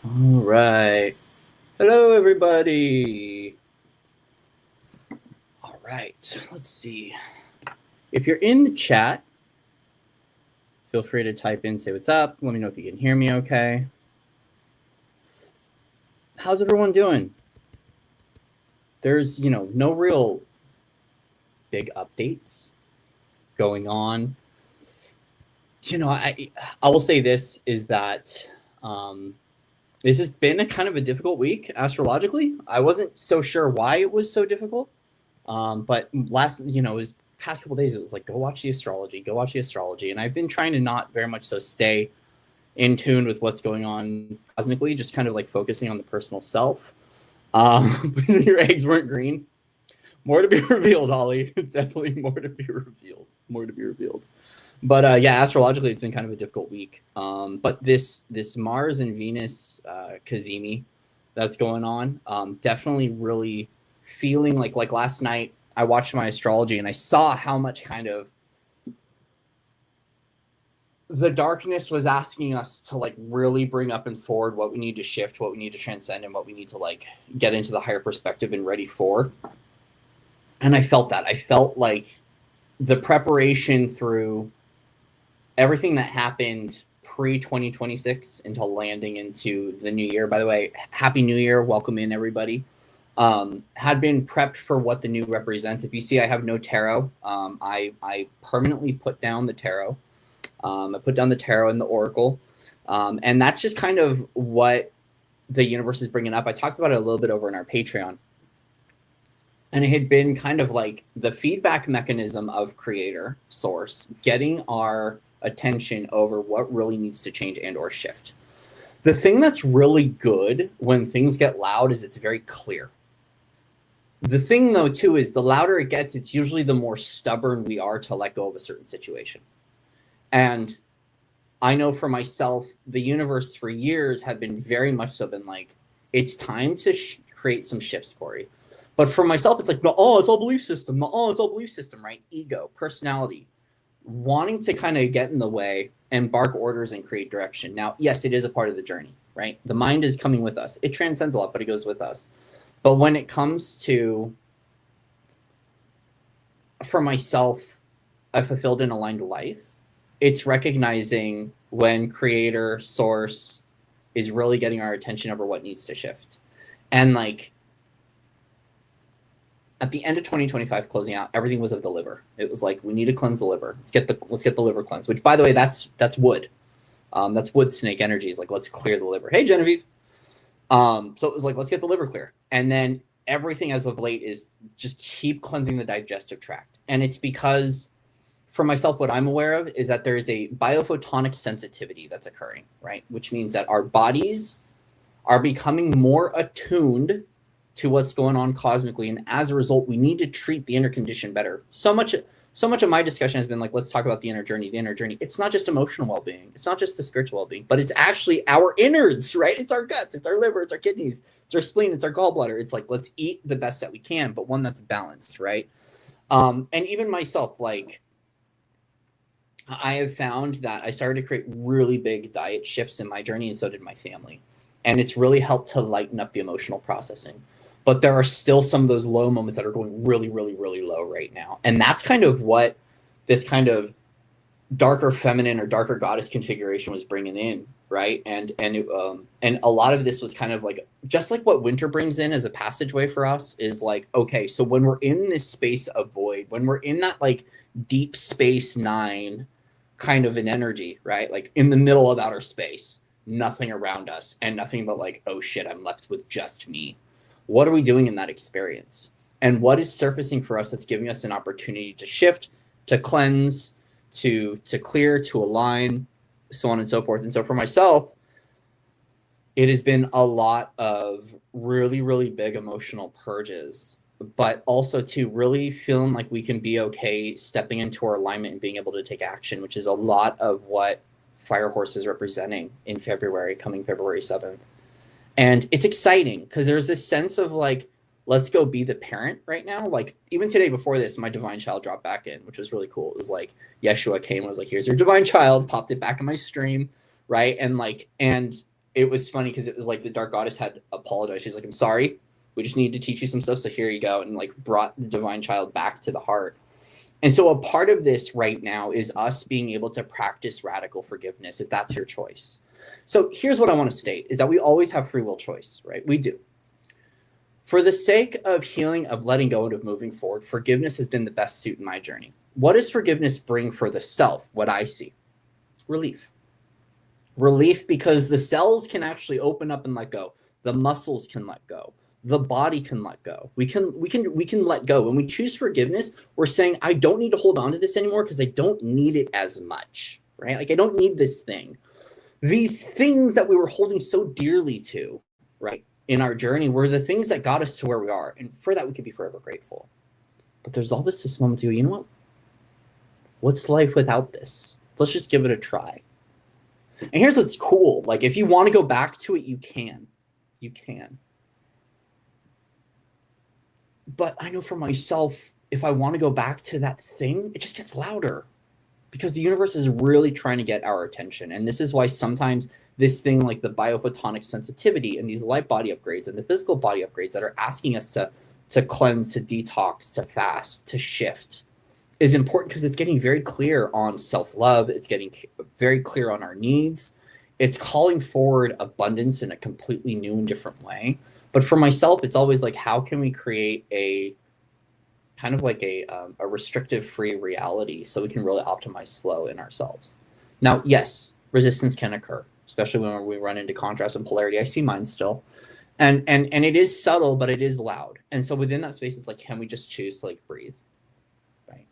All right. Hello, everybody. All right. Let's see. If you're in the chat, feel free to type in, say what's up. Let me know if you can hear me okay. How's everyone doing? There's, no real big updates going on. I will say this is that this has been a kind of a difficult week astrologically. I wasn't so sure why it was so difficult. But it was past couple days, it was like, go watch the astrology. And I've been trying to not very much so stay in tune with what's going on cosmically, just kind of like focusing on the personal self. Your eggs weren't green. More to be revealed, Holly. Definitely more to be revealed. More to be revealed. But yeah, astrologically, it's been kind of a difficult week. But this Mars and Venus Kazemi that's going on, definitely really feeling like last night I watched my astrology and I saw how much kind of the darkness was asking us to like really bring up and forward what we need to shift, what we need to transcend, and what we need to like get into the higher perspective and ready for. And I felt that. I felt like the preparation through everything that happened pre-2026 until landing into the new year. By the way, happy new year. Welcome in, everybody. Had been prepped for what the new represents. If you see I have no tarot, I permanently put down the tarot. I put down the tarot and the oracle. And that's just kind of what the universe is bringing up. I talked about it a little bit over in our Patreon. And it had been kind of like the feedback mechanism of creator, source, getting our attention over what really needs to change and or shift. The thing that's really good when things get loud is it's very clear. The thing, though, too, is the louder it gets, it's usually the more stubborn we are to let go of a certain situation. And I know for myself, the universe for years had been very much so been like, it's time to create some shifts, Corey. But for myself, it's like, it's all belief system. It's all belief system, right? Ego, personality, wanting to kind of get in the way and bark orders and create direction. Now, yes, it is a part of the journey, right? The mind is coming with us. It transcends a lot, but it goes with us. But when it comes to, for myself, a fulfilled and aligned life, it's recognizing when creator, source is really getting our attention over what needs to shift. And like, at the end of 2025 closing out, everything was of the liver. It was like, we need to cleanse the liver. Let's get the liver cleansed, which, by the way, that's wood. That's wood snake energy. Is like, let's clear the liver. Hey, Genevieve. So it was like, let's get the liver clear. And then everything as of late is just keep cleansing the digestive tract. And it's because, for myself, what I'm aware of is that there is a biophotonic sensitivity that's occurring, right? Which means that our bodies are becoming more attuned to what's going on cosmically, and as a result, we need to treat the inner condition better. So much of my discussion has been like, let's talk about the inner journey. The inner journey. It's not just emotional well-being. It's not just the spiritual well-being, but it's actually our innards, right? It's our guts, it's our liver, it's our kidneys, it's our spleen, it's our gallbladder. It's like, let's eat the best that we can, but one that's balanced, right? And even myself, like, I have found that I started to create really big diet shifts in my journey, and so did my family. And it's really helped to lighten up the emotional processing. But there are still some of those low moments that are going really, really, really low right now. And that's kind of what this kind of darker feminine or darker goddess configuration was bringing in, right? And a lot of this was kind of like, just like what winter brings in as a passageway for us is like, okay, so when we're in this space of void, when we're in that like deep space nine kind of an energy, right? Like in the middle of outer space, nothing around us and nothing but like, oh shit, I'm left with just me. What are we doing in that experience? And what is surfacing for us that's giving us an opportunity to shift, to cleanse, to clear, to align, so on and so forth. And so for myself, it has been a lot of really, really big emotional purges, but also to really feeling like we can be okay stepping into our alignment and being able to take action, which is a lot of what Fire Horse is representing in February, coming February 7th. And it's exciting because there's this sense of like, let's go be the parent right now. Like even today before this, my divine child dropped back in, which was really cool. It was like Yeshua came and was like, here's your divine child, popped it back in my stream. Right. And like, and it was funny because it was like the dark goddess had apologized. She's like, I'm sorry. We just need to teach you some stuff. So here you go. And like brought the divine child back to the heart. And so a part of this right now is us being able to practice radical forgiveness if that's your choice. So here's what I want to state is that we always have free will choice, right? We do. For the sake of healing, of letting go, and of moving forward, forgiveness has been the best suit in my journey. What does forgiveness bring for the self? What I see? Relief. Relief because the cells can actually open up and let go. The muscles can let go. The body can let go. We can let go. When we choose forgiveness, we're saying, I don't need to hold on to this anymore because I don't need it as much, right? Like I don't need this thing. These things that we were holding so dearly to, right, in our journey were the things that got us to where we are. And for that, we could be forever grateful. But there's all this moment to go, you know what? What's life without this? Let's just give it a try. And here's what's cool. Like, if you want to go back to it, you can. You can. But I know for myself, if I want to go back to that thing, it just gets louder because the universe is really trying to get our attention. And this is why sometimes this thing like the biophotonic sensitivity and these light body upgrades and the physical body upgrades that are asking us to cleanse, to detox, to fast, to shift is important because it's getting very clear on self-love. It's getting very clear on our needs. It's calling forward abundance in a completely new and different way. But for myself, it's always like, how can we create a kind of like a restrictive free reality so we can really optimize flow in ourselves? Now, yes, resistance can occur, especially when we run into contrast and polarity. I see mine still. And it is subtle, but it is loud. And so within that space, it's like, can we just choose to like breathe, right?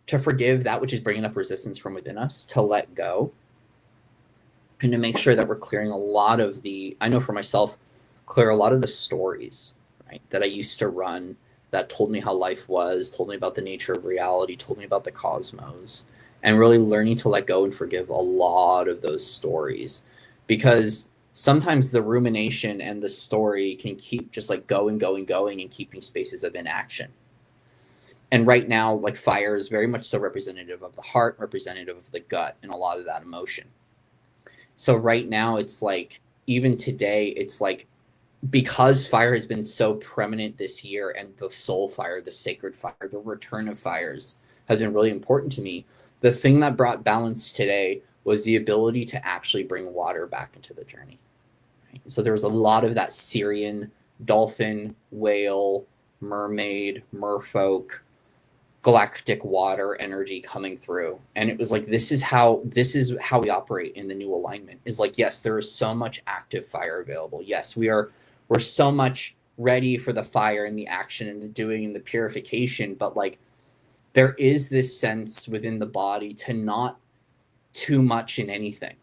To forgive that which is bringing up resistance from within us, to let go, and to make sure that we're clearing a lot of the, I know for myself, clear a lot of the stories, right, that I used to run that told me how life was, told me about the nature of reality, told me about the cosmos, and really learning to let go and forgive a lot of those stories. Because sometimes the rumination and the story can keep just like going and keeping spaces of inaction. And right now, like fire is very much so representative of the heart, representative of the gut, and a lot of that emotion. So right now, it's like, even today, it's like, because fire has been so prominent this year, and the soul fire, the sacred fire, the return of fires has been really important to me. The thing that brought balance today was the ability to actually bring water back into the journey. Right? So there was a lot of that Syrian dolphin, whale, mermaid, merfolk, galactic water energy coming through. And it was like, this is how we operate in the new alignment, is like, yes, there is so much active fire available. Yes, we're so much ready for the fire and the action and the doing and the purification, but like there is this sense within the body to not too much in anything,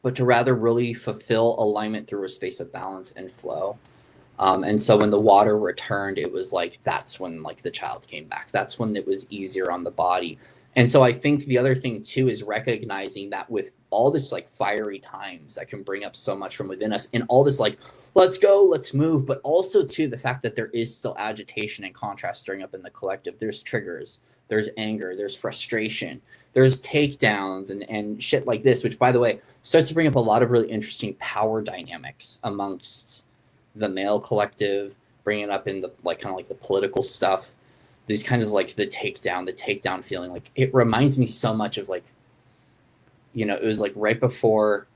but to rather really fulfill alignment through a space of balance and flow. And so when the water returned, it was like, that's when like the child came back. That's when it was easier on the body. And so I think the other thing too is recognizing that with all this like fiery times that can bring up so much from within us, and all this like, let's go, let's move, but also too the fact that there is still agitation and contrast stirring up in the collective. There's triggers, there's anger, there's frustration, there's takedowns and shit like this, which by the way starts to bring up a lot of really interesting power dynamics amongst the male collective, bringing up in the like kind of like the political stuff, these kinds of like the takedown feeling. Like it reminds me so much of like, you know, it was like right before,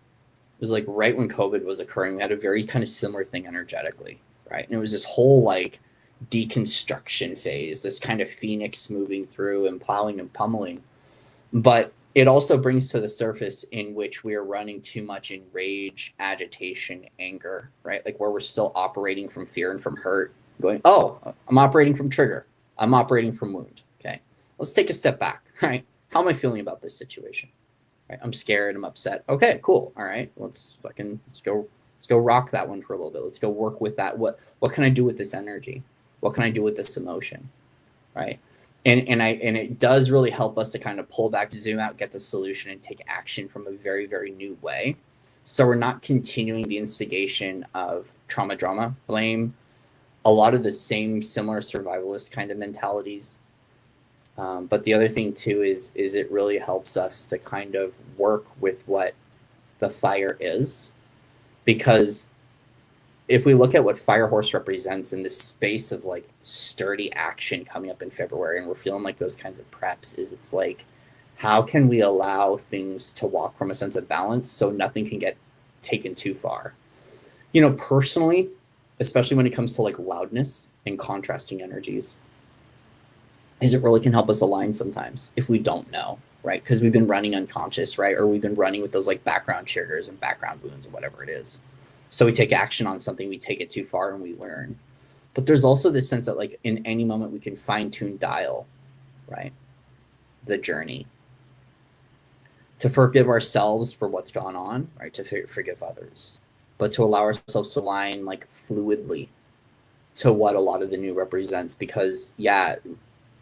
it was like right when COVID was occurring, we had a very kind of similar thing energetically, right? And it was this whole like deconstruction phase, this kind of phoenix moving through and plowing and pummeling. But it also brings to the surface in which we are running too much in rage, agitation, anger, right? Like where we're still operating from fear and from hurt, going, oh, I'm operating from trigger. I'm operating from wound. Okay. Let's take a step back, right? How am I feeling about this situation? Right? I'm scared. I'm upset. Okay, cool. All right. Let's go rock that one for a little bit. Let's go work with that. What can I do with this energy? What can I do with this emotion? Right. And it does really help us to kind of pull back, zoom out, get the solution, and take action from a very, very new way. So we're not continuing the instigation of trauma, drama, blame, a lot of the same similar survivalist kind of mentalities. But the other thing too is it really helps us to kind of work with what the fire is, because if we look at what Fire Horse represents in this space of like sturdy action coming up in February, and we're feeling like those kinds of preps, is it's like, how can we allow things to walk from a sense of balance so nothing can get taken too far? You know, personally, especially when it comes to like loudness and contrasting energies, is it really can help us align sometimes if we don't know, right? Because we've been running unconscious, right? Or we've been running with those like background triggers and background wounds or whatever it is. So we take action on something, we take it too far, and we learn. But there's also this sense that like in any moment we can fine tune dial, right? The journey to forgive ourselves for what's gone on, right? To forgive others, but to allow ourselves to align like fluidly to what a lot of the new represents. Because yeah,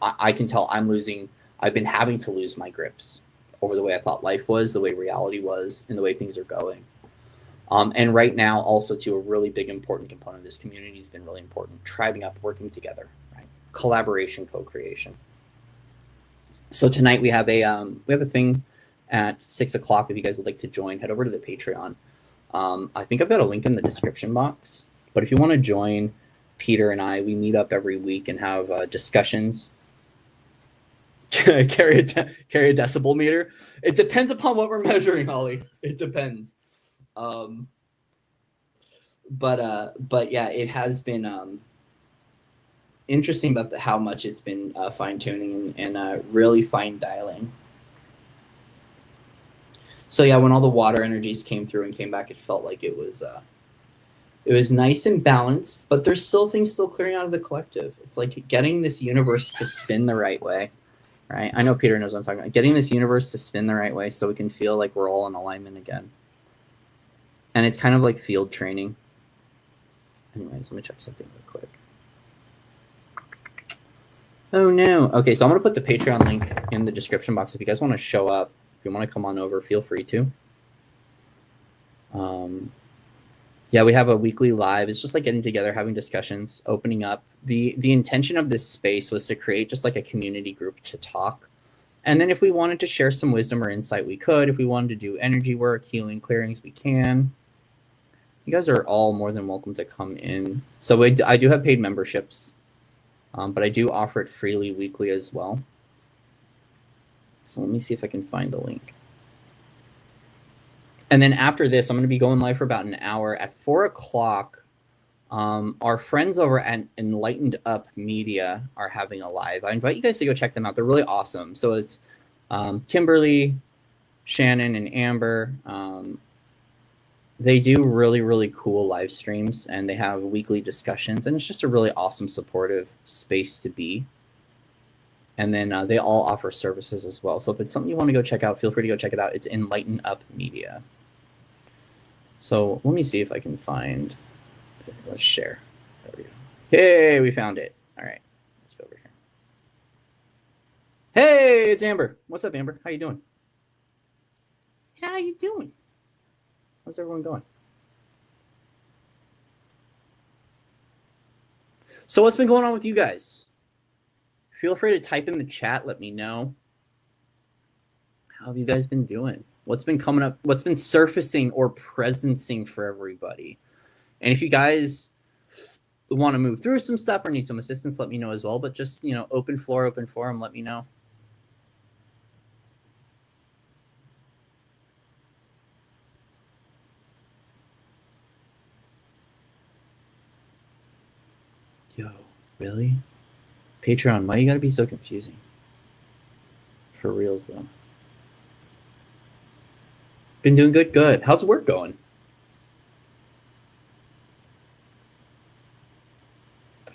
I can tell I've been having to lose my grips over the way I thought life was, the way reality was, and the way things are going. And right now, also to a really big important component of this community has been really important: tribing up, working together, right? Collaboration, co-creation. So tonight we have a thing at 6 o'clock. If you guys would like to join, head over to the Patreon. I think I've got a link in the description box. But if you want to join, Peter and I, we meet up every week and have discussions. carry a decibel meter. It depends upon what we're measuring, Holly. It depends. But yeah, it has been interesting about how much it's been fine tuning and really fine dialing. So yeah, when all the water energies came through and came back, it felt like it was nice and balanced, but there's still things still clearing out of the collective. It's like getting this universe to spin the right way, right? I know Peter knows what I'm talking about. Getting this universe to spin the right way so we can feel like we're all in alignment again. And it's kind of like field training. Anyways, let me check something real quick. Oh no. Okay, so I'm gonna put the Patreon link in the description box. If you guys want to show up, if you want to come on over, feel free to. Yeah, we have a weekly live. It's just like getting together, having discussions, opening up. The intention of this space was to create just like a community group to talk. And then if we wanted to share some wisdom or insight, we could. If we wanted to do energy work, healing, clearings, we can. You guys are all more than welcome to come in. So I do have paid memberships, but I do offer it freely weekly as well. So let me see if I can find the link. And then after this, I'm going to be going live for about an hour. At 4 o'clock, our friends over at Enlightened Up Media are having a live. I invite you guys to go check them out. They're really awesome. So it's Kimberly, Shannon, and Amber. They do really, really cool live streams, and they have weekly discussions, and it's just a really awesome, supportive space to be. And then they all offer services as well. So if it's something you want to go check out, feel free to go check it out. It's Enlighten Up Media. So let me see if I can find. Let's share. There we go. Hey, we found it. All right, let's go over here. Hey, it's Amber. What's up, Amber? How you doing? How you doing? How's everyone going? So what's been going on with you guys? Feel free to type in the chat. Let me know. How have you guys been doing? What's been coming up? What's been surfacing or presencing for everybody? And if you guys want to move through some stuff or need some assistance, let me know as well. But just, you know, open floor, open forum, let me know. Yo, really? Patreon, why you gotta be so confusing? For reals, though. Been doing good, good. How's work going?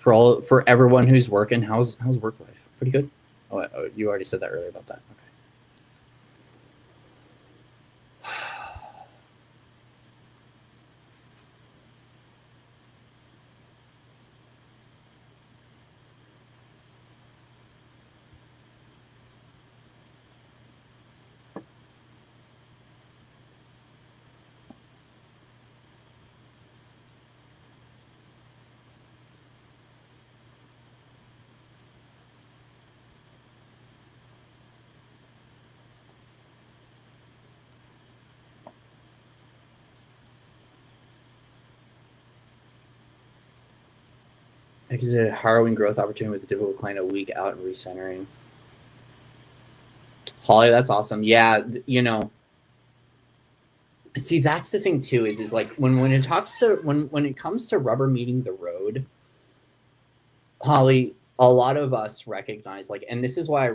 For everyone who's working, how's work life? Pretty good? Oh, you already said that earlier about that. Okay. Like is a harrowing growth opportunity with a difficult client a week out and recentering. Holly, that's awesome. Yeah, you know, see that's the thing too is like when it talks to when it comes to rubber meeting the road, Holly, a lot of us recognize like, and this is why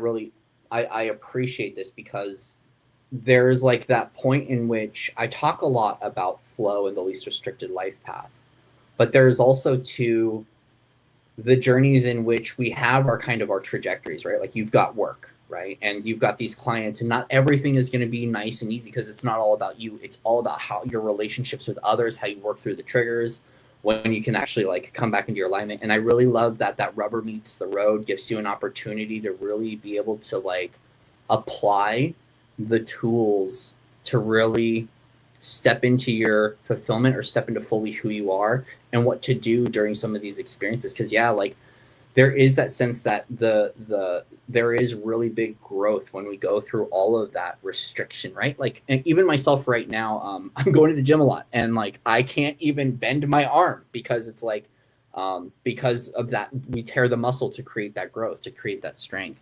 I appreciate this because there's like that point in which I talk a lot about flow and the least restricted life path, but there's also too the journeys in which we have our kind of our trajectories, right? Like you've got work, right? And you've got these clients, and not everything is going to be nice and easy because it's not all about you. It's all about how your relationships with others, how you work through the triggers, when you can actually like come back into your alignment. And I really love that that rubber meets the road gives you an opportunity to really be able to like apply the tools to really step into your fulfillment or step into fully who you are and what to do during some of these experiences. Because yeah, like there is that sense that there is really big growth when we go through all of that restriction, right? Like, and even myself right now, I'm going to the gym a lot, and like I can't even bend my arm because it's like because of that we tear the muscle to create that growth, to create that strength.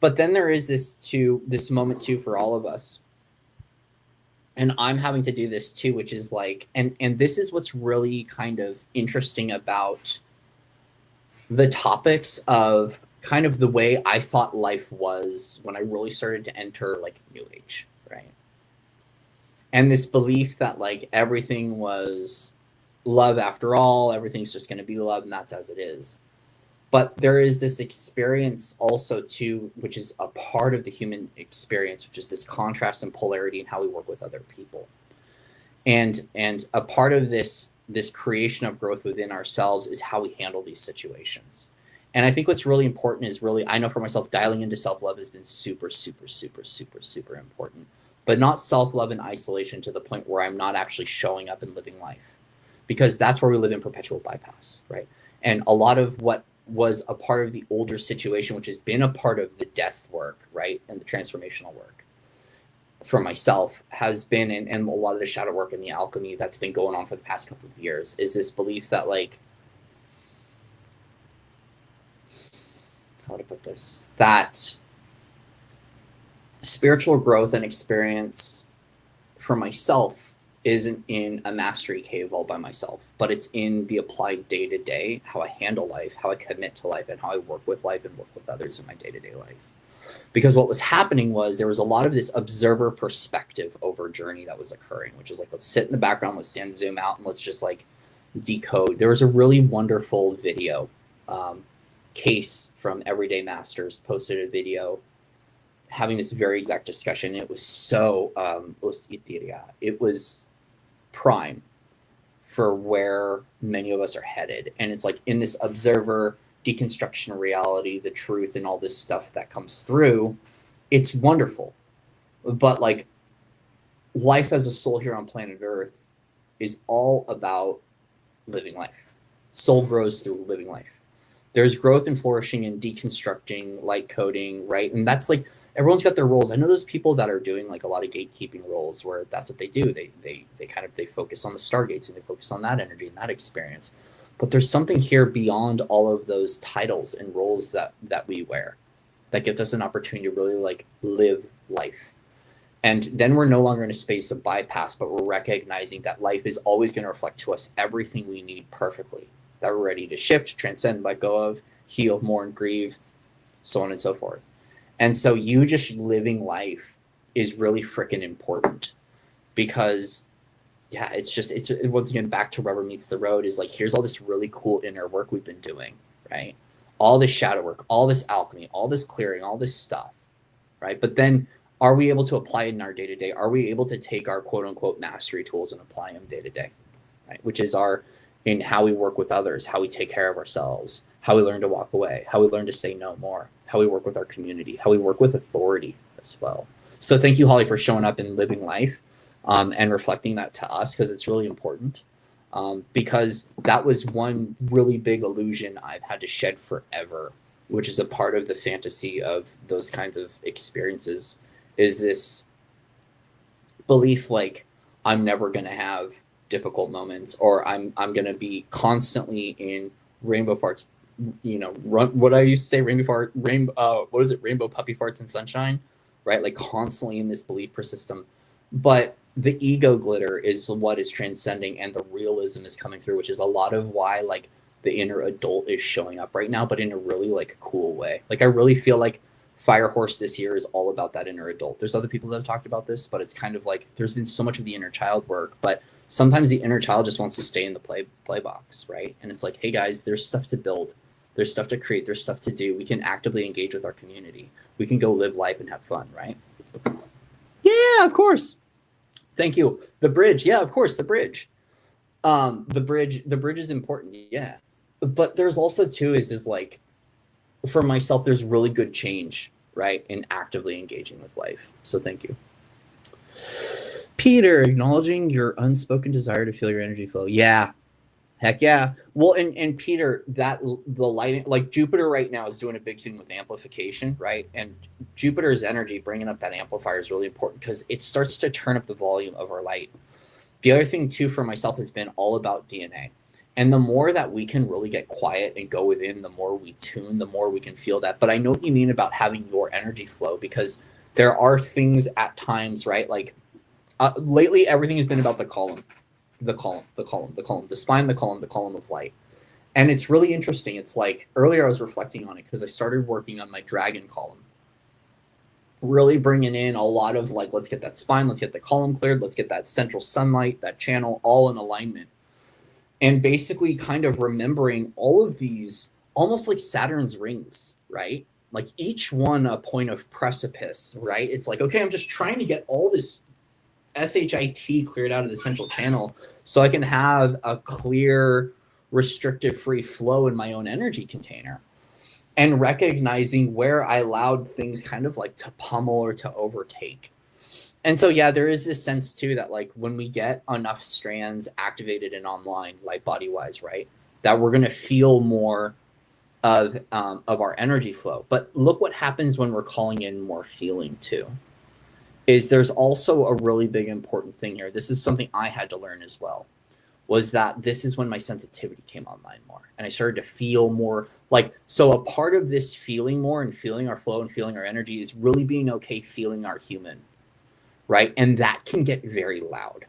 But then there is this moment too for all of us, and I'm having to do this too, which is like, and this is what's really kind of interesting about the topics of kind of the way I thought life was when I really started to enter like New Age, right? And this belief that like everything was love after all, everything's just going to be love, and that's as it is. But there is this experience also too, which is a part of the human experience, which is this contrast and polarity in how we work with other people. And a part of this creation of growth within ourselves is how we handle these situations. And I think what's really important is really, I know for myself, dialing into self-love has been super, super, super, super, super important, but not self-love in isolation to the point where I'm not actually showing up and living life, because that's where we live in perpetual bypass, right? And a lot of what was a part of the older situation, which has been a part of the death work, right, and the transformational work for myself has been, and a lot of the shadow work and the alchemy that's been going on for the past couple of years, is this belief that like, how to put this, that spiritual growth and experience for myself isn't in a mastery cave all by myself, but it's in the applied day-to-day, how I handle life, how I commit to life, and how I work with life and work with others in my day-to-day life. Because what was happening was there was a lot of this observer perspective over journey that was occurring, which is like, let's sit in the background, let's stand, zoom out, and let's just like decode. There was a really wonderful video. Case from Everyday Masters posted a video having this very exact discussion. It was so it was prime for where many of us are headed. And it's like in this observer deconstruction of reality, the truth and all this stuff that comes through, it's wonderful. But like life as a soul here on planet Earth is all about living life. Soul grows through living life. There's growth and flourishing in deconstructing, light coding, right? And that's like, everyone's got their roles. I know there's people that are doing like a lot of gatekeeping roles where that's what they do. They focus on the stargates and they focus on that energy and that experience. But there's something here beyond all of those titles and roles that we wear that gives us an opportunity to really like live life. And then we're no longer in a space of bypass, but we're recognizing that life is always going to reflect to us everything we need perfectly, that we're ready to shift, transcend, let go of, heal, mourn, grieve, so on and so forth. And so you just living life is really freaking important, because yeah, it's once again back to rubber meets the road, is like, here's all this really cool inner work we've been doing, right? All this shadow work, all this alchemy, all this clearing, all this stuff, right? But then are we able to apply it in our day-to-day? Are we able to take our quote unquote mastery tools and apply them day-to-day, right? Which is in how we work with others, how we take care of ourselves, how we learn to walk away, how we learn to say no more, how we work with our community, how we work with authority as well. So thank you, Holly, for showing up and living life and reflecting that to us, because it's really important. Because that was one really big illusion I've had to shed forever, which is a part of the fantasy of those kinds of experiences, is this belief like I'm never going to have difficult moments, or I'm going to be constantly in rainbow farts, run what I used to say, what is it, rainbow puppy farts and sunshine, right? Like constantly in this belief system. But the ego glitter is what is transcending, and the realism is coming through, which is a lot of why like the inner adult is showing up right now, but in a really like cool way. Like I really feel like Firehorse this year is all about that inner adult. There's other people that have talked about this, but it's kind of like there's been so much of the inner child work, but sometimes the inner child just wants to stay in the play box, right? And it's like, hey guys, there's stuff to build, there's stuff to create, there's stuff to do. We can actively engage with our community. We can go live life and have fun, right? Yeah, of course. Thank you. The bridge, yeah, of course, the bridge. The bridge is important, yeah. But there's also too is like, for myself, there's really good change, right, in actively engaging with life. So thank you. Peter, acknowledging your unspoken desire to feel your energy flow. Yeah. Heck yeah. Well, and Peter, that the lighting, like Jupiter right now is doing a big thing with amplification, right? And Jupiter's energy, bringing up that amplifier, is really important because it starts to turn up the volume of our light. The other thing too for myself has been all about DNA. And the more that we can really get quiet and go within, the more we tune, the more we can feel that. But I know what you mean about having your energy flow, because there are things at times, right? Like lately, everything has been about the column, the spine, the column of light. And it's really interesting. It's like earlier I was reflecting on it because I started working on my dragon column. Really bringing in a lot of like, let's get that spine, let's get the column cleared, let's get that central sunlight, that channel all in alignment. And basically kind of remembering all of these almost like Saturn's rings, right? Like each one a point of precipice, right? It's like, okay, I'm just trying to get all this SHIT cleared out of the central channel so I can have a clear, restrictive, free flow in my own energy container. And recognizing where I allowed things kind of like to pummel or to overtake. And so, yeah, there is this sense too that like when we get enough strands activated and online, like body wise, right, that we're going to feel more of our energy flow. But look what happens when we're calling in more feeling too. Is there's also a really big important thing here. This is something I had to learn as well, was that this is when my sensitivity came online more. And I started to feel more like, so a part of this feeling more and feeling our flow and feeling our energy is really being okay feeling our human, right? And that can get very loud.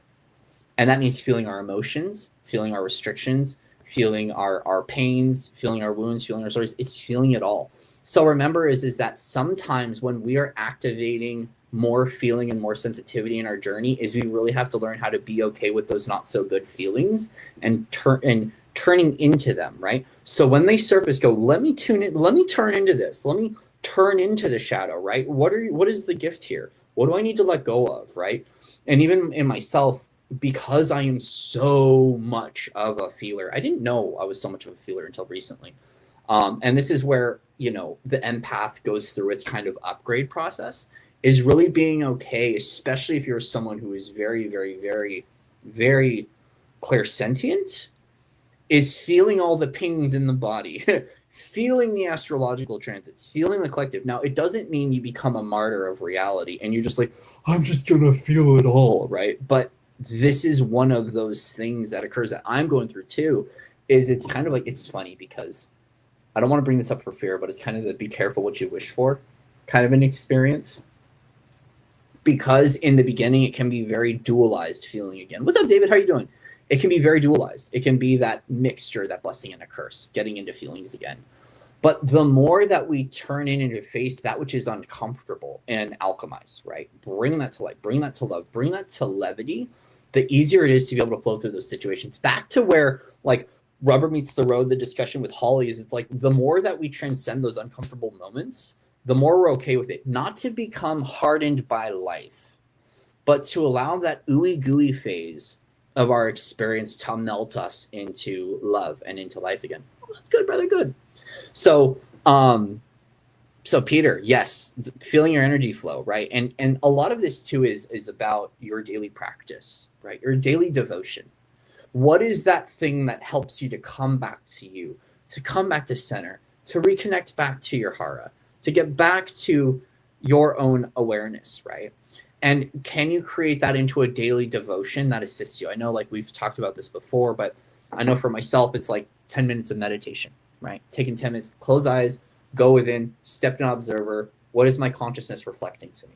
And that means feeling our emotions, feeling our restrictions, feeling our pains, feeling our wounds, feeling our stories. It's feeling it all. So remember is that sometimes when we are activating more feeling and more sensitivity in our journey, is we really have to learn how to be okay with those not so good feelings and turning into them, right? So when they surface, go, let me tune in, let me turn into this, let me turn into the shadow, right? What is the gift here? What do I need to let go of, right? And even in myself, because I am so much of a feeler, I didn't know I was so much of a feeler until recently. And this is where, the empath goes through its kind of upgrade process, is really being okay, especially if you're someone who is very, very, very, very clairsentient, is feeling all the pings in the body, feeling the astrological transits, feeling the collective. Now, it doesn't mean you become a martyr of reality and you're just like, I'm just going to feel it all, right? But this is one of those things that occurs that I'm going through too, is it's kind of like, it's funny because I don't want to bring this up for fear, but it's kind of the be careful what you wish for kind of an experience. Because in the beginning, it can be very dualized feeling again. What's up, David? How are you doing? It can be very dualized. It can be that mixture, that blessing and a curse, getting into feelings again. But the more that we turn in and face that which is uncomfortable and alchemize, right? Bring that to light, bring that to love, bring that to levity, the easier it is to be able to flow through those situations. Back to where, like, rubber meets the road, the discussion with Holly is, it's like the more that we transcend those uncomfortable moments, the more we're okay with it. Not to become hardened by life, but to allow that ooey gooey phase of our experience to melt us into love and into life again. Oh, that's good, brother, good. So Peter, yes, feeling your energy flow, right? And a lot of this too is about your daily practice, right? Your daily devotion. What is that thing that helps you to come back to you, to come back to center, to reconnect back to your hara, to get back to your own awareness, right? And can you create that into a daily devotion that assists you? I know, like, we've talked about this before, but I know for myself, it's like 10 minutes of meditation, right? Taking 10 minutes, close eyes, go within, step in observer. What is my consciousness reflecting to me?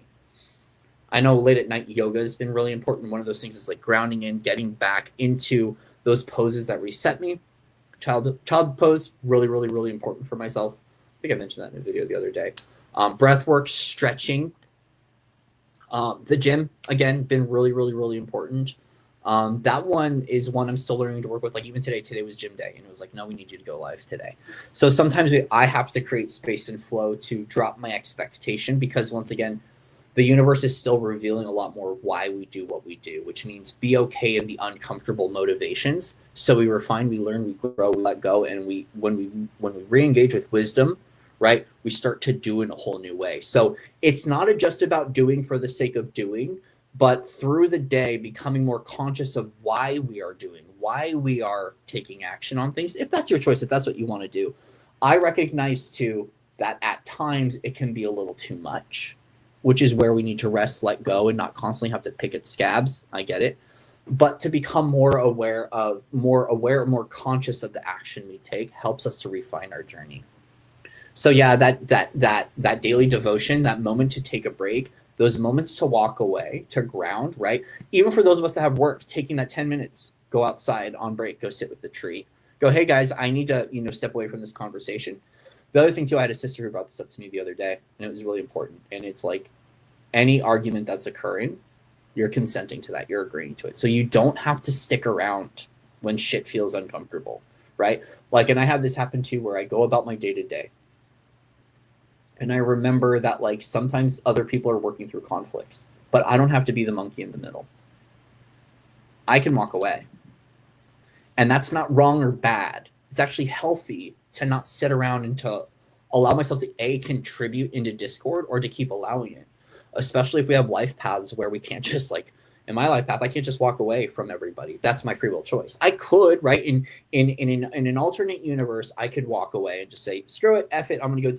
I know late at night yoga has been really important. One of those things is like grounding in, getting back into those poses that reset me. Child pose, really, really, really important for myself. I think I mentioned that in a video the other day. Breath work, stretching. The gym, again, been really, really, really important. That one is one I'm still learning to work with. Like even today was gym day, and it was like, no, we need you to go live today. So sometimes I have to create space and flow to drop my expectation, because once again, the universe is still revealing a lot more why we do what we do, which means be okay in the uncomfortable motivations. So we refine, we learn, we grow, we let go, and when we re-engage with wisdom, right, we start to do in a whole new way. So it's not just about doing for the sake of doing, but through the day becoming more conscious of why we are doing, why we are taking action on things. If that's your choice, if that's what you want to do. I recognize too that at times it can be a little too much, which is where we need to rest, let go, and not constantly have to pick at scabs. I get it. But to become more more conscious of the action we take helps us to refine our journey. So yeah, that daily devotion, that moment to take a break, those moments to walk away, to ground, right? Even for those of us that have work, taking that 10 minutes, go outside on break, go sit with the tree. Go, hey guys, I need to, step away from this conversation. The other thing too, I had a sister who brought this up to me the other day, and it was really important. And it's like, any argument that's occurring, you're consenting to that, you're agreeing to it. So you don't have to stick around when shit feels uncomfortable, right? Like, and I have this happen too, where I go about my day-to-day, and I remember that like sometimes other people are working through conflicts, but I don't have to be the monkey in the middle. I can walk away. And that's not wrong or bad. It's actually healthy to not sit around and to allow myself to contribute into discord, or to keep allowing it. Especially if we have life paths where we can't just, like in my life path, I can't just walk away from everybody. That's my free will choice. I could, right? In an alternate universe, I could walk away and just say, screw it, F it, I'm gonna go.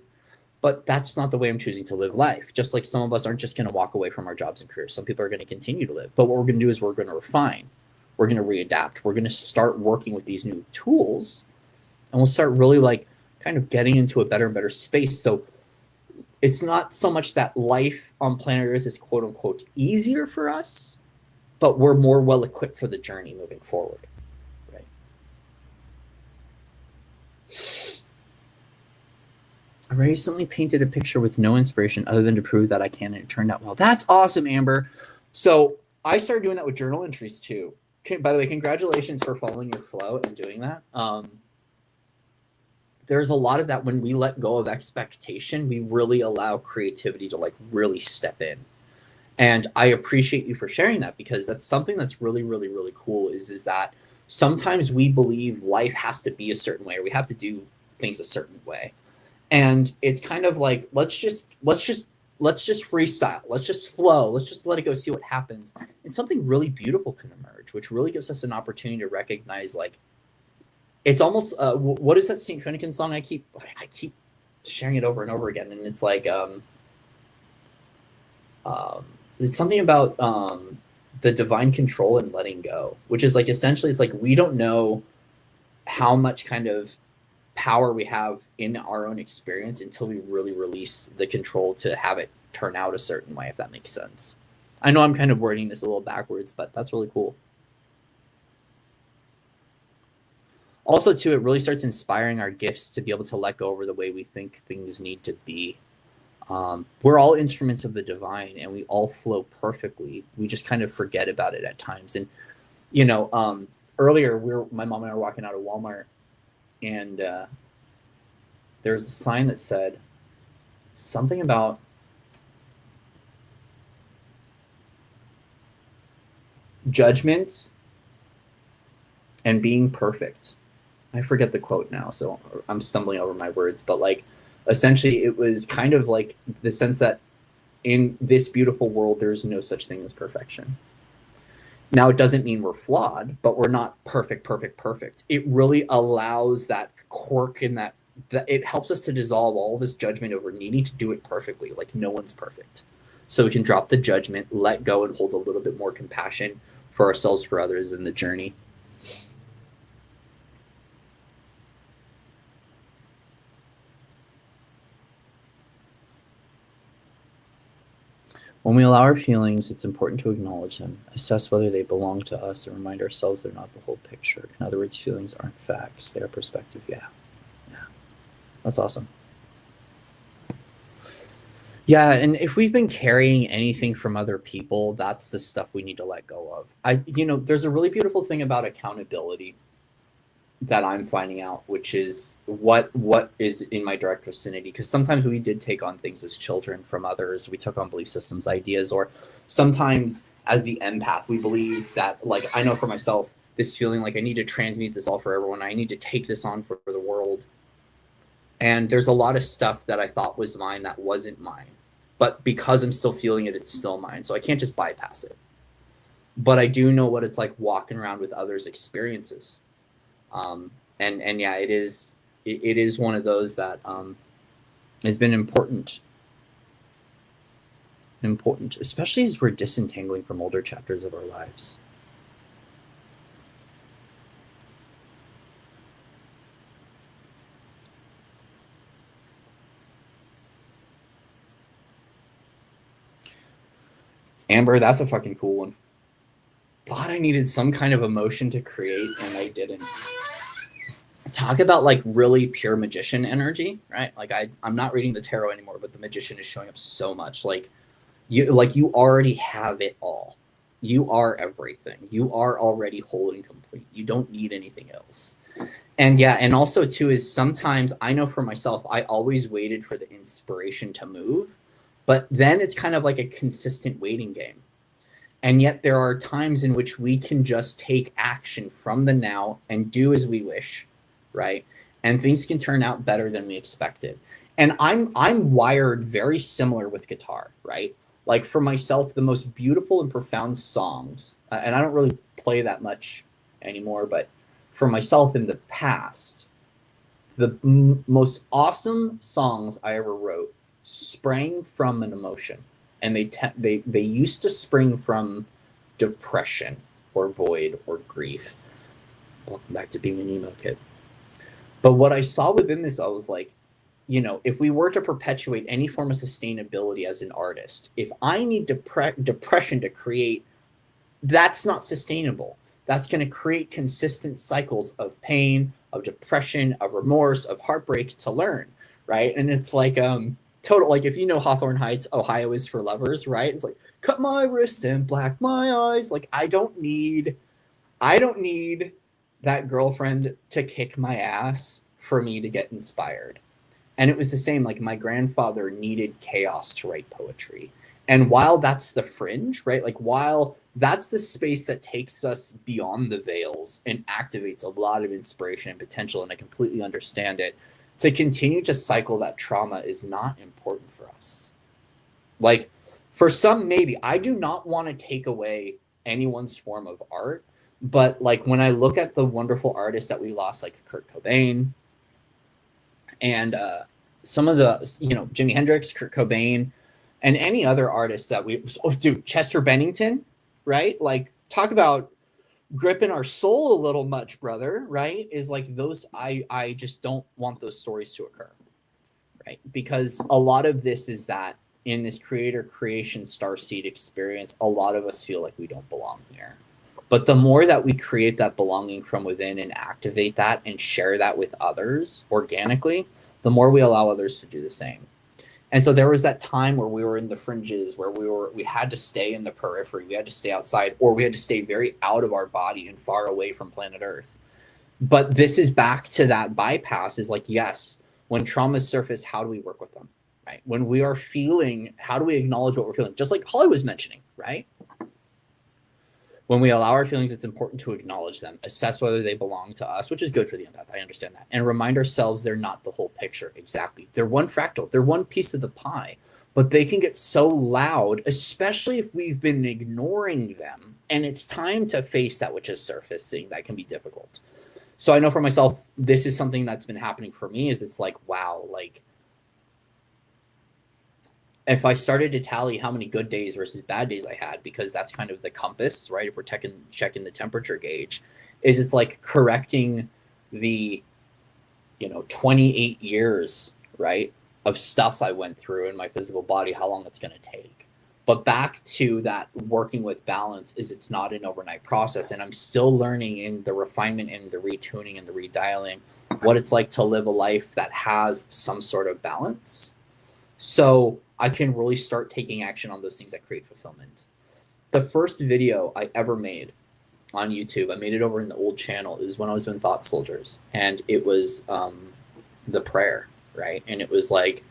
But that's not the way I'm choosing to live life. Just like some of us aren't just going to walk away from our jobs and careers. Some people are going to continue to live. But what we're going to do is we're going to refine. We're going to readapt. We're going to start working with these new tools. And we'll start really like kind of getting into a better and better space. So it's not so much that life on planet Earth is quote unquote easier for us, but we're more well equipped for the journey moving forward. Right. I recently painted a picture with no inspiration other than to prove that I can, and it turned out well. That's awesome, Amber. So I started doing that with journal entries too. By the way, congratulations for following your flow and doing that. There's a lot of that when we let go of expectation, we really allow creativity to like really step in. And I appreciate you for sharing that, because that's something that's really, really, really cool is that sometimes we believe life has to be a certain way, or we have to do things a certain way. And it's kind of like, let's just freestyle. Let's just flow. Let's just let it go, see what happens. And something really beautiful can emerge, which really gives us an opportunity to recognize, like, it's almost, what is that St. Finnegan song? I keep sharing it over and over again. And it's like, it's something about the divine control and letting go, which is like, essentially, it's like, we don't know how much kind of power we have in our own experience until we really release the control to have it turn out a certain way, if that makes sense. I know I'm kind of wording this a little backwards, but that's really cool. Also, too, it really starts inspiring our gifts to be able to let go over the way we think things need to be. We're all instruments of the divine, and we all flow perfectly. We just kind of forget about it at times. And, earlier, my mom and I were walking out of Walmart, and there was a sign that said something about judgment and being perfect. I forget the quote now, so I'm stumbling over my words, but like essentially it was kind of like the sense that in this beautiful world, there's no such thing as perfection. Now, it doesn't mean we're flawed, but we're not perfect. It really allows that quirk in that it helps us to dissolve all this judgment over needing to do it perfectly. Like, no one's perfect. So we can drop the judgment, let go, and hold a little bit more compassion for ourselves, for others in the journey. When we allow our feelings, it's important to acknowledge them, assess whether they belong to us, and remind ourselves they're not the whole picture. In other words, feelings aren't facts, they are perspective. Yeah. Yeah. That's awesome. Yeah, and if we've been carrying anything from other people, that's the stuff we need to let go of. There's a really beautiful thing about accountability that I'm finding out, which is what is in my direct vicinity. Because sometimes we did take on things as children from others. We took on belief systems, ideas, or sometimes as the empath, we believed that, like, I know for myself, this feeling like I need to transmute this all for everyone. I need to take this on for the world. And there's a lot of stuff that I thought was mine that wasn't mine. But because I'm still feeling it, it's still mine. So I can't just bypass it. But I do know what it's like walking around with others' experiences. And yeah, it is one of those that has been important, especially as we're disentangling from older chapters of our lives. Amber, that's a fucking cool one. Thought I needed some kind of emotion to create, and I didn't. Talk about like really pure magician energy, right? Like I'm not reading the tarot anymore, but the magician is showing up so much. Like you already have it all. You are everything. You are already whole and complete. You don't need anything else. And yeah, and also too is sometimes I know for myself, I always waited for the inspiration to move, but then it's kind of like a consistent waiting game. And yet there are times in which we can just take action from the now and do as we wish, right? And things can turn out better than we expected. And I'm wired very similar with guitar, right? Like for myself, the most beautiful and profound songs, and I don't really play that much anymore, but for myself in the past, the most awesome songs I ever wrote sprang from an emotion, and they used to spring from depression or void or grief. Welcome back to being an emo kid. But what I saw within this, I was like, if we were to perpetuate any form of sustainability as an artist, if I need depression to create, that's not sustainable. That's going to create consistent cycles of pain, of depression, of remorse, of heartbreak to learn, right? And it's like total, like if you know Hawthorne Heights, Ohio is for lovers, right? It's like cut my wrist and black my eyes. Like I don't need that girlfriend to kick my ass for me to get inspired. And it was the same, like my grandfather needed chaos to write poetry. And while that's the fringe, right? Like while that's the space that takes us beyond the veils and activates a lot of inspiration and potential, and I completely understand it, to continue to cycle that trauma is not important for us. Like for some, maybe. I do not want to take away anyone's form of art, but like when I look at the wonderful artists that we lost, like Kurt Cobain, and some of the, Jimi Hendrix, Kurt Cobain, and any other artists that Chester Bennington, right? Like talk about gripping our soul a little much, brother, right? Is like those, I just don't want those stories to occur, right? Because a lot of this is that in this creator creation starseed experience, a lot of us feel like we don't belong here. But the more that we create that belonging from within and activate that and share that with others organically, the more we allow others to do the same. And so there was that time where we were in the fringes, where we had to stay in the periphery, we had to stay outside, or we had to stay very out of our body and far away from planet Earth. But this is back to that bypass, is like, yes, when traumas surface, how do we work with them, right? When we are feeling, how do we acknowledge what we're feeling? Just like Holly was mentioning, right? When we allow our feelings, it's important to acknowledge them, assess whether they belong to us, which is good for the empath. I understand that. And remind ourselves they're not the whole picture. Exactly. They're one fractal. They're one piece of the pie. But they can get so loud, especially if we've been ignoring them. And it's time to face that which is surfacing. That can be difficult. So I know for myself, this is something that's been happening for me, is it's like, wow, like if I started to tally how many good days versus bad days I had, because that's kind of the compass, right? If we're checking the temperature gauge, is it's like correcting the, 28 years, right, of stuff I went through in my physical body, how long it's going to take. But back to that working with balance is it's not an overnight process. And I'm still learning in the refinement and the retuning and the redialing what it's like to live a life that has some sort of balance. So I can really start taking action on those things that create fulfillment. The first video I ever made on YouTube, I made it over in the old channel, is when I was doing Thought Soldiers. And it was the prayer, right? And it was like,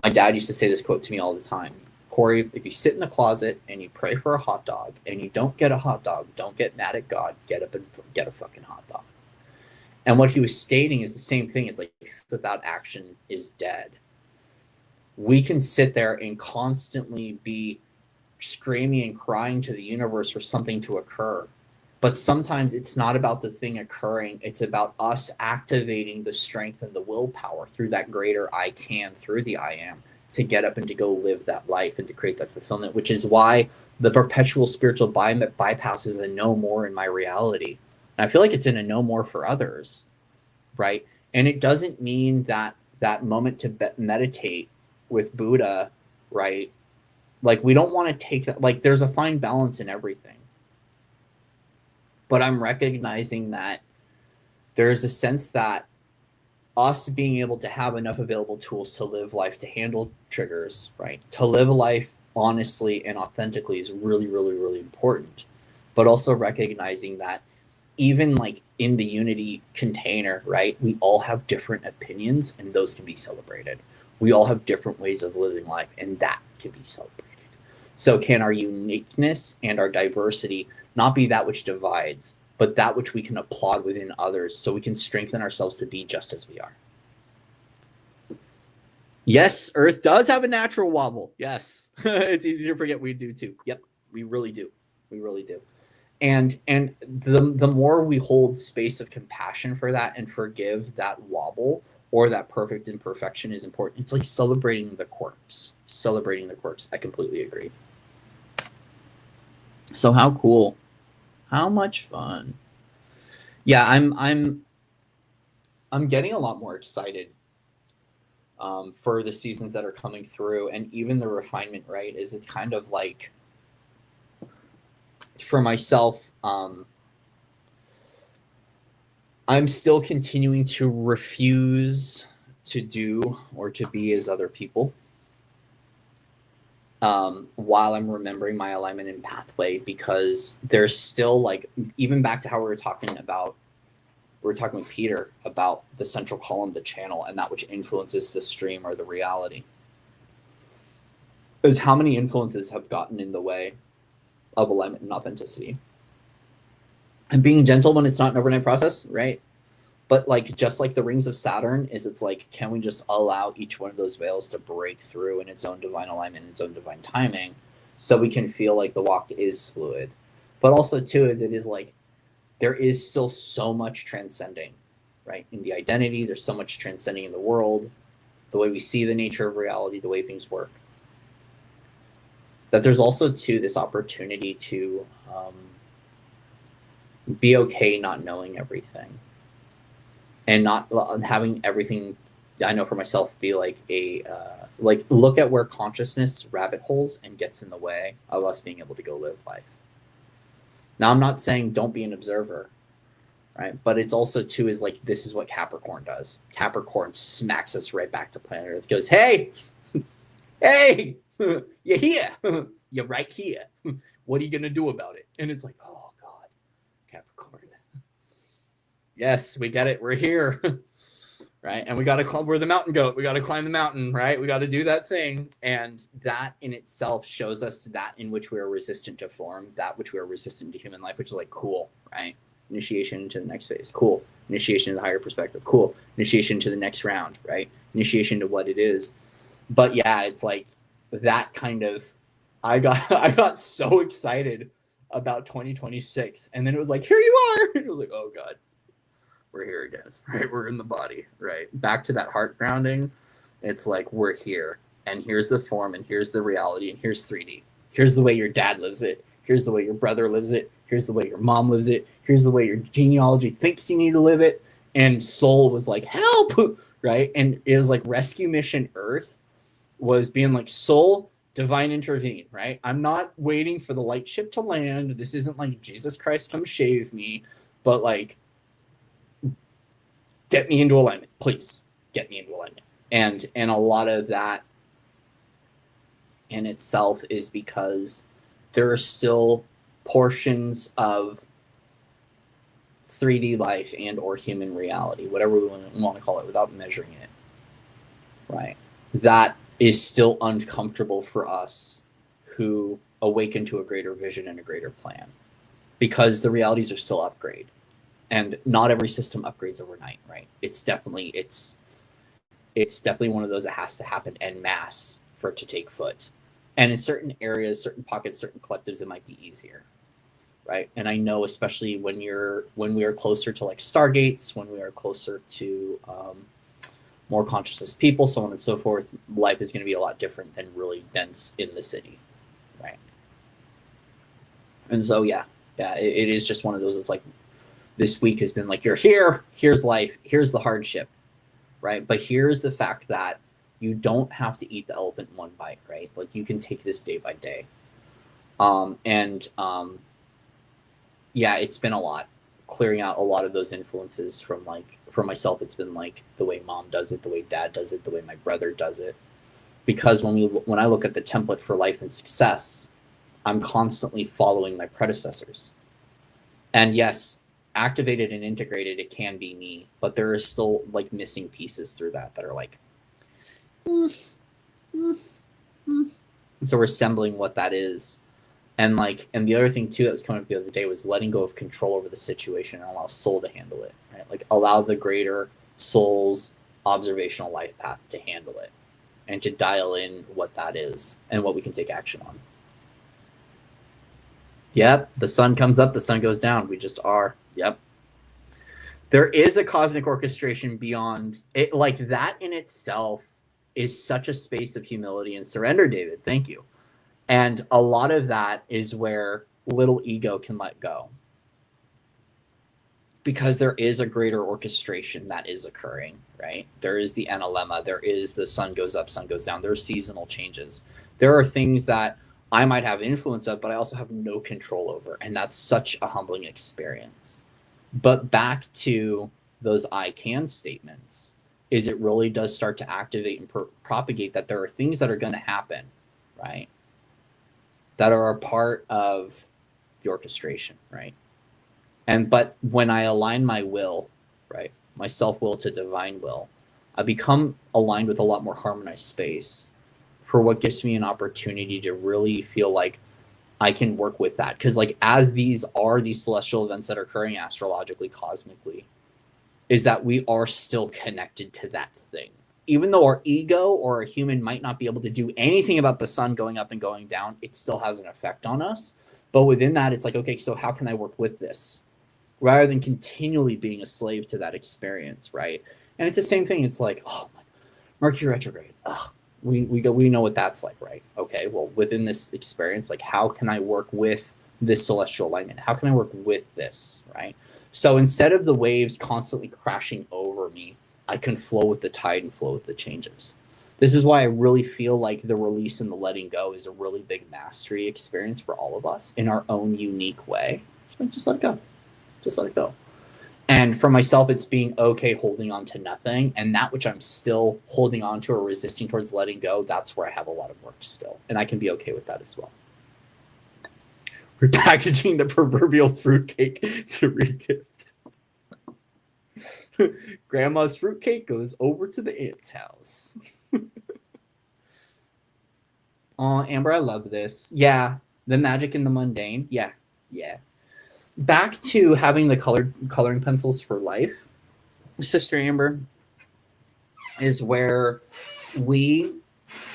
my dad used to say this quote to me all the time. Corey, if you sit in the closet and you pray for a hot dog and you don't get a hot dog, don't get mad at God, get up and get a fucking hot dog. And what he was stating is the same thing. It's like, without action is dead. We can sit there and constantly be screaming and crying to the universe for something to occur. But sometimes it's not about the thing occurring. It's about us activating the strength and the willpower through that greater I can, through the I am, to get up and to go live that life and to create that fulfillment, which is why the perpetual spiritual bypass is a no more in my reality. And I feel like it's in a no more for others, right? And it doesn't mean that that moment to meditate with Buddha, right? Like, we don't want to take that, like, there's a fine balance in everything. But I'm recognizing that there's a sense that us being able to have enough available tools to live life, to handle triggers, right? To live a life honestly and authentically is really, really, really important. But also recognizing that even like in the unity container, right? We all have different opinions and those can be celebrated. We all have different ways of living life and that can be celebrated. So can our uniqueness and our diversity not be that which divides, but that which we can applaud within others so we can strengthen ourselves to be just as we are. Yes, Earth does have a natural wobble. Yes. It's easy to forget we do too. Yep, we really do. We really do. And the more we hold space of compassion for that and forgive that wobble or that perfect imperfection is important. It's like celebrating the quirks. Celebrating the quirks. I completely agree. So how cool. How much fun. Yeah, I'm getting a lot more excited for the seasons that are coming through, and even the refinement, right? Is it's kind of like, for myself, I'm still continuing to refuse to do or to be as other people. While I'm remembering my alignment and pathway, because there's still, like, even back to how we were talking with Peter about the central column, the channel, and that which influences the stream or the reality, is how many influences have gotten in the way of alignment and authenticity. And being gentle when it's not an overnight process, right? But like, just like the rings of Saturn, is it's like, can we just allow each one of those veils to break through in its own divine alignment, its own divine timing, so we can feel like the walk is fluid. But also too, is it is like, there is still so much transcending, right? In the identity, there's so much transcending in the world, the way we see the nature of reality, the way things work. That there's also too this opportunity to be okay not knowing everything. And not having everything, I know for myself, be like a, like, look at where consciousness rabbit holes and gets in the way of us being able to go live life. Now, I'm not saying don't be an observer, right? But it's also too, is like, this is what Capricorn does. Capricorn smacks us right back to planet Earth. Goes, hey, hey, you're here. You're right here. What are you going to do about it? And it's like, oh, God, Capricorn. Yes, we get it. We're here, right? And we got to climb. We're the mountain goat. We got to climb the mountain, right? We got to do that thing. And that in itself shows us that in which we are resistant to form, that which we are resistant to human life, which is like, cool, right? Initiation into the next phase. Cool. Initiation to the higher perspective. Cool. Initiation to the next round, right? Initiation to what it is. But yeah, it's like that kind of, I got so excited about 2026. And then it was like, here you are. And it was like, oh God. We're here again, right? We're in the body, right? Back to that heart grounding. It's like, we're here, and here's the form, and here's the reality, and here's 3D. Here's the way your dad lives it. Here's the way your brother lives it. Here's the way your mom lives it. Here's the way your genealogy thinks you need to live it. And Soul was like, help, right? And it was like Rescue Mission Earth was being like, Soul, divine intervene, right? I'm not waiting for the light ship to land. This isn't like Jesus Christ come shave me, but like get me into alignment, please. Get me into alignment. And a lot of that in itself is because there are still portions of 3D life and or human reality, whatever we want to call it without measuring it, right? That is still uncomfortable for us who awaken to a greater vision and a greater plan, because the realities are still upgrade, and not every system upgrades overnight, right? It's definitely one of those that has to happen en masse for it to take foot. And in certain areas, certain pockets, certain collectives, it might be easier, right? And I know, especially when we are closer to like stargates, when we are closer to more consciousness people, so on and so forth, life is going to be a lot different than really dense in the city, right? And so it is just one of those. It's like this week has been like, you're here, here's life, here's the hardship, right? But here's the fact that you don't have to eat the elephant in one bite, right? Like you can take this day by day. It's been a lot, clearing out a lot of those influences from like, for myself, it's been like the way mom does it, the way dad does it, the way my brother does it. Because when I look at the template for life and success, I'm constantly following my predecessors. And yes, activated and integrated, it can be me, but there are still like missing pieces through that are like, and so we're assembling what that is. And the other thing too that was coming up the other day was letting go of control over the situation and allow soul to handle it, right? Like allow the greater soul's observational life path to handle it and to dial in what that is and what we can take action on. Yep, the sun comes up, the sun goes down. We just are. Yep. There is a cosmic orchestration beyond it. Like that in itself is such a space of humility and surrender, David. Thank you. And a lot of that is where little ego can let go, because there is a greater orchestration that is occurring, right? There is the analemma, there is the sun goes up, sun goes down, there are seasonal changes. There are things that I might have influence of, but I also have no control over. And that's such a humbling experience. But back to those I can statements, is it really does start to activate and propagate that there are things that are going to happen, right? That are a part of the orchestration, right? But when I align my will, right, my self-will to divine will, I become aligned with a lot more harmonized space for what gives me an opportunity to really feel like I can work with that. Because like as these celestial events that are occurring astrologically, cosmically, is that we are still connected to that thing. Even though our ego or a human might not be able to do anything about the sun going up and going down, it still has an effect on us. But within that, it's like, okay, so how can I work with this? Rather than continually being a slave to that experience, right? And it's the same thing. It's like, oh, Mercury retrograde. Ugh, we know what that's like, right? Okay, well, within this experience, like, how can I work with this celestial alignment? How can I work with this, right? So instead of the waves constantly crashing over me, I can flow with the tide and flow with the changes. This is why I really feel like the release and the letting go is a really big mastery experience for all of us in our own unique way. Just let it go. Just let it go. And for myself, it's being okay holding on to nothing. And that which I'm still holding on to or resisting towards letting go, that's where I have a lot of work still. And I can be okay with that as well. Repackaging the proverbial fruitcake to regift. Grandma's fruitcake goes over to the aunt's house. Oh, Amber, I love this. Yeah, the magic in the mundane. Yeah. Back to having the coloring pencils for life, Sister Amber, is where we,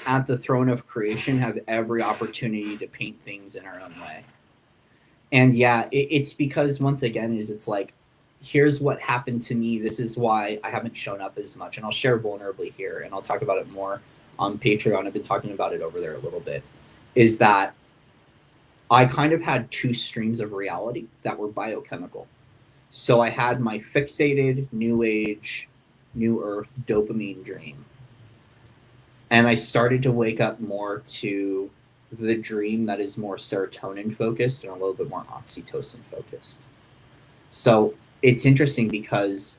at the throne of creation, have every opportunity to paint things in our own way. And yeah, it's because, once again, it's like, here's what happened to me. This is why I haven't shown up as much. And I'll share vulnerably here, and I'll talk about it more on Patreon. I've been talking about it over there a little bit, is that I kind of had two streams of reality that were biochemical. So I had my fixated, new age, new earth, dopamine dream. And I started to wake up more to the dream that is more serotonin focused and a little bit more oxytocin focused. So it's interesting because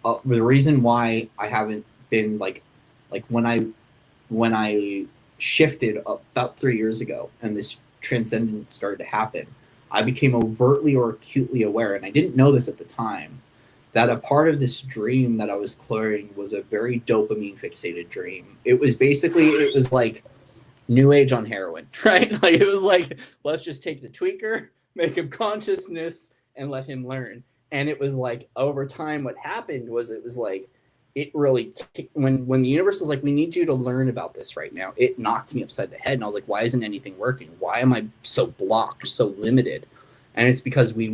the reason why I haven't been like when I shifted about 3 years ago and this transcendence started to happen, I became overtly or acutely aware, and I didn't know this at the time, that a part of this dream that I was clearing was a very dopamine fixated dream. It was basically, it was like new age on heroin, right? Like it was like, let's just take the tweaker, make him consciousness, and let him learn. And it was like over time, what happened was it was like it really when the universe was like, we need you to learn about this right now. It knocked me upside the head, and I was like, why isn't anything working? Why am I so blocked, so limited? And it's because they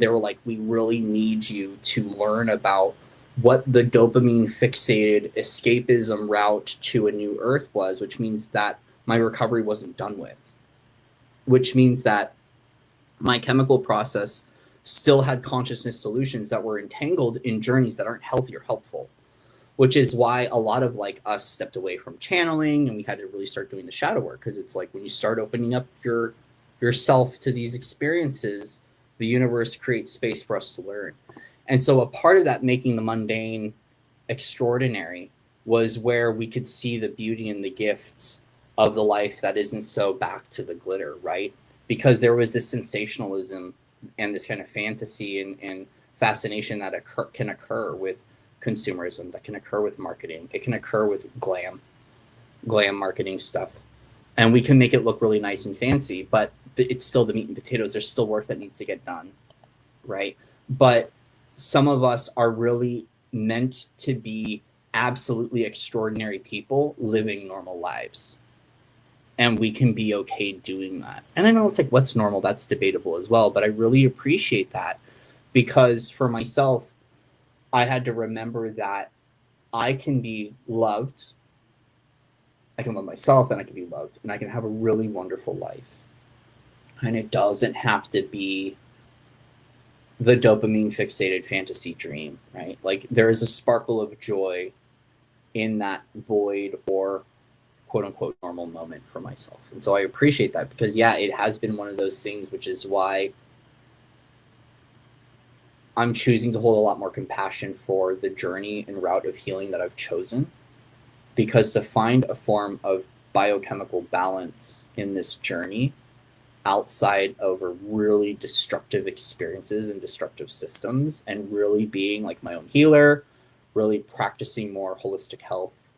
were like, we really need you to learn about what the dopamine fixated escapism route to a new earth was, which means that my recovery wasn't done with, which means that my chemical process still had consciousness solutions that were entangled in journeys that aren't healthy or helpful, which is why a lot of like us stepped away from channeling and we had to really start doing the shadow work. Because it's like when you start opening up yourself to these experiences, the universe creates space for us to learn. And so a part of that making the mundane extraordinary was where we could see the beauty and the gifts of the life that isn't so back to the glitter, right? Because there was this sensationalism and this kind of fantasy and fascination that can occur with consumerism, that can occur with marketing. It can occur with glam marketing stuff. And we can make it look really nice and fancy, but it's still the meat and potatoes. There's still work that needs to get done, right? But some of us are really meant to be absolutely extraordinary people living normal lives. And we can be okay doing that. And I know it's like, what's normal? That's debatable as well. But I really appreciate that because for myself, I had to remember that I can be loved. I can love myself and I can be loved and I can have a really wonderful life. And it doesn't have to be the dopamine fixated fantasy dream, right? Like there is a sparkle of joy in that void or quote unquote normal moment for myself. And so I appreciate that because yeah, it has been one of those things, which is why I'm choosing to hold a lot more compassion for the journey and route of healing that I've chosen, because to find a form of biochemical balance in this journey outside of really destructive experiences and destructive systems and really being like my own healer, really practicing more holistic health,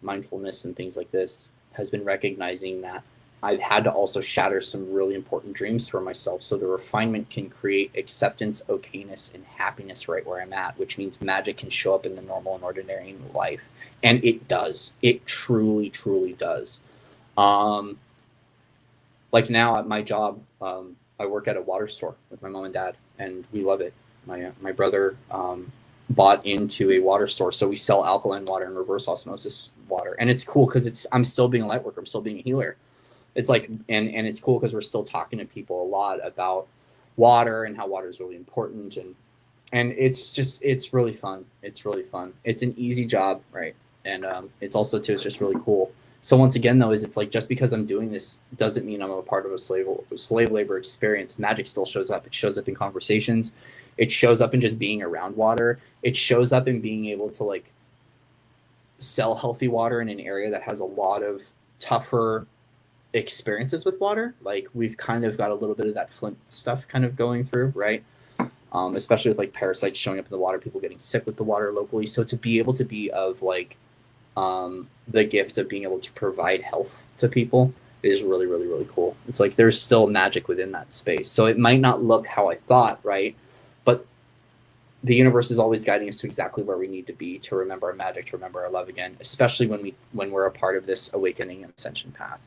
mindfulness and things like this has been recognizing that I've had to also shatter some really important dreams for myself so the refinement can create acceptance, okayness, and happiness right where I'm at, which means magic can show up in the normal and ordinary in life. And it does. It truly, truly does. Like now at my job, I work at a water store with my mom and dad, and we love it. My brother bought into a water store, so we sell alkaline water and reverse osmosis water, and it's cool because I'm still being a light worker, I'm still being a healer. It's like, and it's cool because we're still talking to people a lot about water and how water is really important, and it's really fun. It's really fun. It's an easy job, right? And it's also too, it's just really cool. So once again, though, is it's like just because I'm doing this doesn't mean I'm a part of a slave labor experience. Magic still shows up. It shows up in conversations. It shows up in just being around water. It shows up in being able to like sell healthy water in an area that has a lot of tougher experiences with water. Like we've kind of got a little bit of that Flint stuff kind of going through, right? Especially with like parasites showing up in the water, people getting sick with the water locally. So to be able to be of like the gift of being able to provide health to people is really, really, really cool. It's like there's still magic within that space. So it might not look how I thought, right? But the universe is always guiding us to exactly where we need to be to remember our magic, to remember our love again, especially when we're a part of this awakening and ascension path.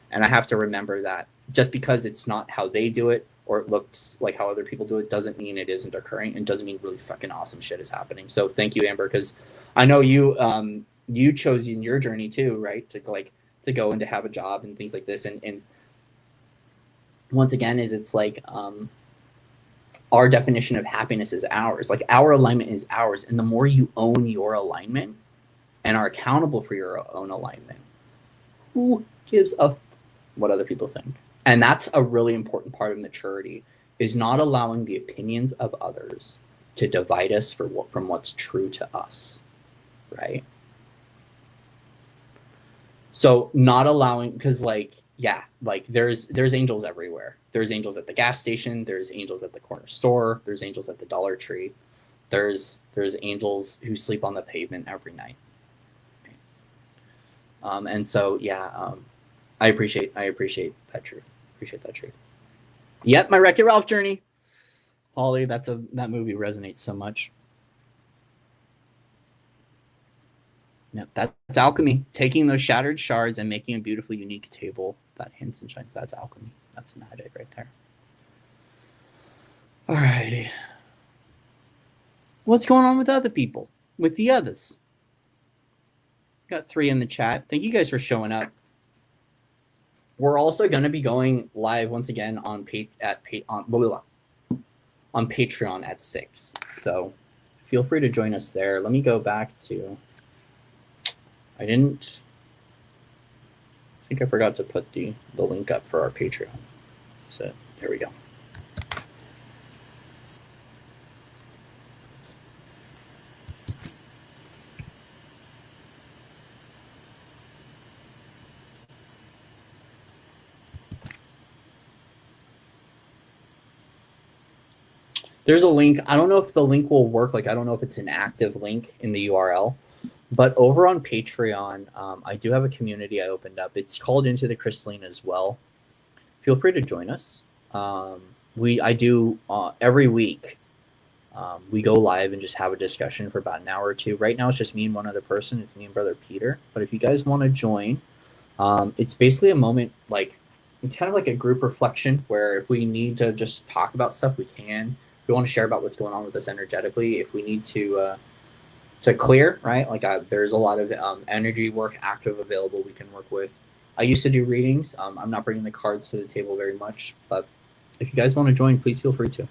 And I have to remember that just because it's not how they do it or it looks like how other people do it doesn't mean it isn't occurring and doesn't mean really fucking awesome shit is happening. So thank you, Amber, because I know you chose in your journey too, right? To go and to have a job and things like this. And once again, it's like our definition of happiness is ours. Like our alignment is ours. And the more you own your alignment, and are accountable for your own alignment, who gives a what other people think? And that's a really important part of maturity, is not allowing the opinions of others to divide us from what's true to us, right? So not allowing, because like, yeah, like there's angels everywhere. There's angels at the gas station, there's angels at the corner store, there's angels at the Dollar Tree, there's angels who sleep on the pavement every night. And so yeah, I appreciate that truth. Appreciate that truth. Yep, my Wreck-It Ralph journey. Holly, that movie resonates so much. Yep, that's alchemy. Taking those shattered shards and making a beautifully unique table that hints and shines. That's alchemy. That's magic right there. Alrighty. What's going on with other people? With the others? Got 3 in the chat. Thank you guys for showing up. We're also going to be going live once again on Patreon at 6. So feel free to join us there. Let me go back to. I think I forgot to put the link up for our Patreon. So there we go. There's a link. I don't know if the link will work. Like, I don't know if it's an active link in the URL. But over on Patreon, I do have a community I opened up. It's called Into the Crystalline as well. Feel free to join us. I do every week. We go live and just have a discussion for about an hour or two. Right now, it's just me and one other person. It's me and Brother Peter. But if you guys want to join, it's basically a moment, like, it's kind of like a group reflection where if we need to just talk about stuff, we can. If we want to share about what's going on with us energetically, if we need to clear, right? Like there's a lot of energy work active available we can work with. I used to do readings. I'm not bringing the cards to the table very much, but if you guys want to join, please feel free to.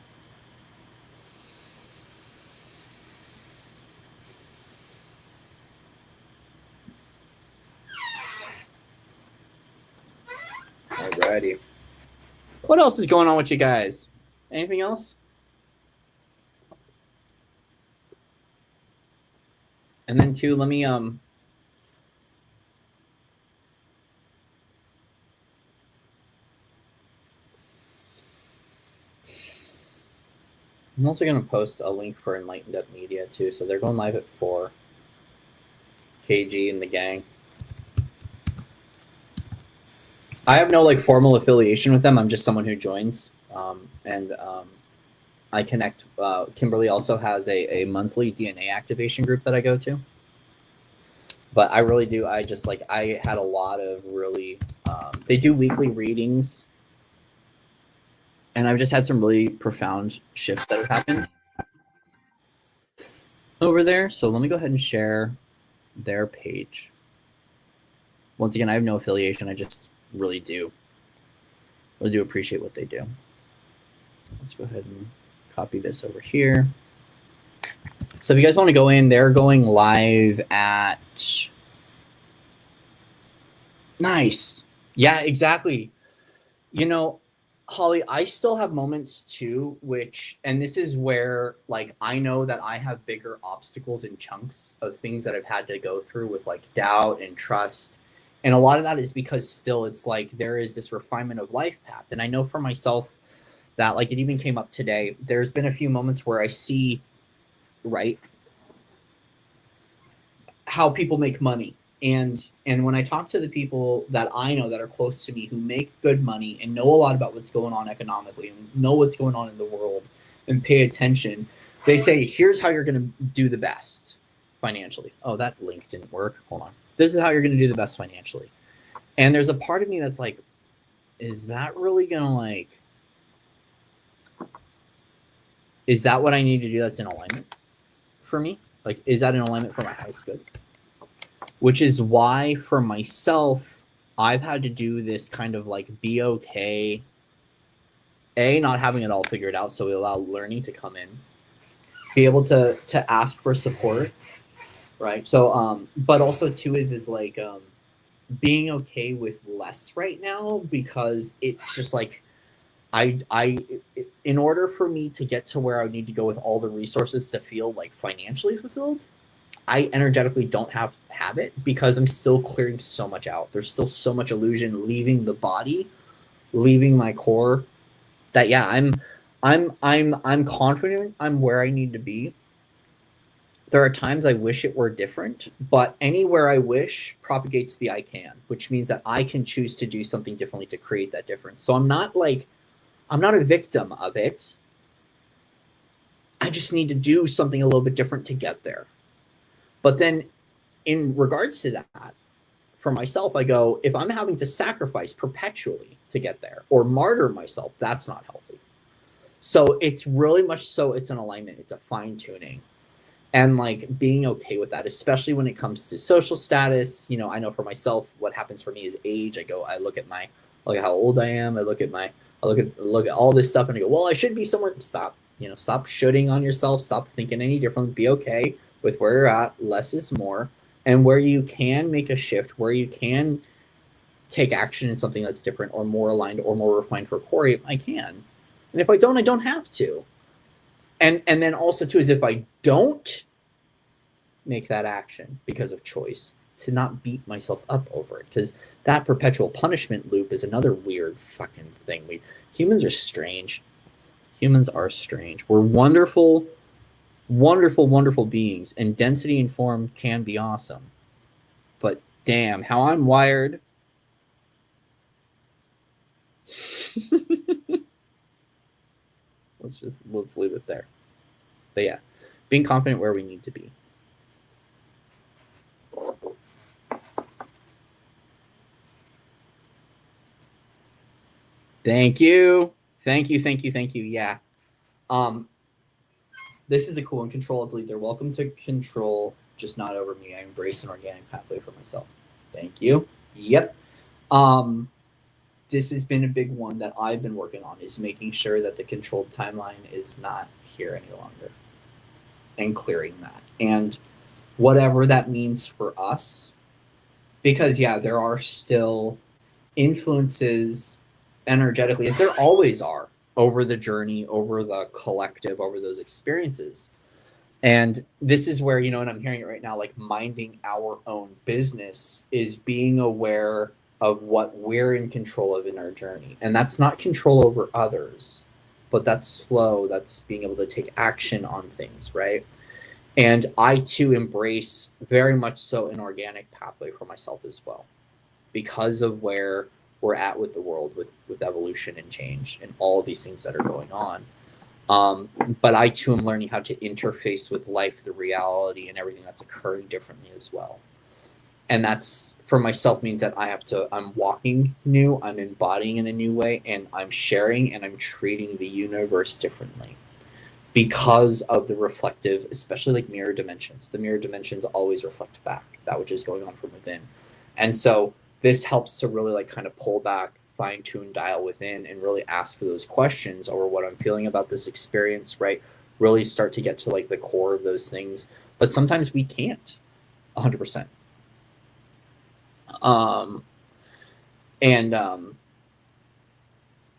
Alrighty. What else is going on with you guys? Anything else? And then too, let me I'm also going to post a link for Enlightened Up Media too. So they're going live at 4. KG and the gang. I have no like formal affiliation with them. I'm just someone who joins. I connect. Kimberly also has a monthly DNA activation group that I go to. But I really do. I had a lot of really. They do weekly readings. And I've just had some really profound shifts that have happened over there. So let me go ahead and share their page. Once again, I have no affiliation. I just really do appreciate what they do. So let's go ahead and copy this over here. So if you guys want to go in, they're going live at. Nice. Yeah, exactly. You know, Holly, I still have moments too, and this is where like I know that I have bigger obstacles and chunks of things that I've had to go through with like doubt and trust. And a lot of that is because still it's like there is this refinement of life path. And I know for myself that like it even came up today. There's been a few moments where I see, right, how people make money. And when I talk to the people that I know that are close to me who make good money and know a lot about what's going on economically and know what's going on in the world and pay attention, they say, here's how you're going to do the best financially. Oh, that link didn't work. Hold on. This is how you're going to do the best financially. And there's a part of me that's like, is that really going to like, is that what I need to do that's in alignment for me? Like, is that in alignment for my highest good? Which is why for myself, I've had to do this kind of like be okay. Not having it all figured out, so we allow learning to come in. Be able to ask for support, right? So but also too is like being okay with less right now, because it's just like in order for me to get to where I need to go with all the resources to feel like financially fulfilled, I energetically don't have it, because I'm still clearing so much out. There's still so much illusion leaving the body, leaving my core, that yeah, I'm confident I'm where I need to be. There are times I wish it were different, but anywhere I wish propagates the I can, which means that I can choose to do something differently to create that difference. So I'm not a victim of it. I just need to do something a little bit different to get there. But then in regards to that, for myself, I go, if I'm having to sacrifice perpetually to get there or martyr myself, that's not healthy. So it's really much so, it's an alignment, it's a fine tuning. And like being okay with that, especially when it comes to social status. I know for myself, what happens for me is age. I look at how old I am. I look at all this stuff and I go, well, I should be somewhere. Stop, stop shooting on yourself. Stop thinking any differently. Be okay with where you're at. Less is more. And where you can make a shift, where you can take action in something that's different or more aligned or more refined for Corey, I can. And if I don't have to. And then also too is if I don't make that action because of choice, to not beat myself up over it, because that perpetual punishment loop is another weird fucking thing. Humans are strange. Humans are strange. We're wonderful, wonderful, wonderful beings, and density and form can be awesome. But damn, how I'm wired. Let's leave it there. But yeah, being confident where we need to be. Thank you. Yeah. This is a cool one. Control is lead. They're welcome to control, just not over me. I embrace an organic pathway for myself. Thank you. Yep. This has been a big one that I've been working on, is making sure that the controlled timeline is not here any longer, and clearing that, and whatever that means for us. Because yeah, there are still influences energetically, as there always are, over the journey, over the collective, over those experiences. And this is where, and I'm hearing it right now, like minding our own business is being aware of what we're in control of in our journey. And that's not control over others, but that's flow, that's being able to take action on things, right? And I too embrace very much so an organic pathway for myself as well, because of where we're at with the world, with evolution and change and all of these things that are going on. But I too am learning how to interface with life, the reality, and everything that's occurring differently as well. And that's, for myself, means that I'm walking new, I'm embodying in a new way, and I'm sharing and I'm treating the universe differently because of the reflective, especially like mirror dimensions. The mirror dimensions always reflect back that which is going on from within. And so this helps to really like kind of pull back, fine tune, dial within, and really ask those questions over what I'm feeling about this experience, right? Really start to get to like the core of those things. But sometimes we can't 100%.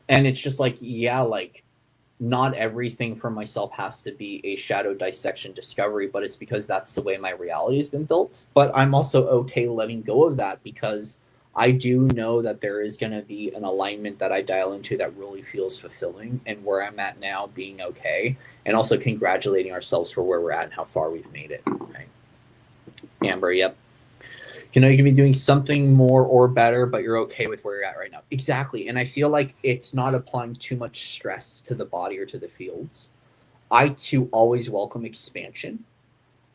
And it's just like, yeah, like not everything for myself has to be a shadow dissection discovery, but it's because that's the way my reality has been built. But I'm also okay letting go of that, because I do know that there is going to be an alignment that I dial into that really feels fulfilling, and where I'm at now being okay, and also congratulating ourselves for where we're at and how far we've made it, right? Amber, yep. You can be doing something more or better, but you're okay with where you're at right now. Exactly. And I feel like it's not applying too much stress to the body or to the fields. I too always welcome expansion.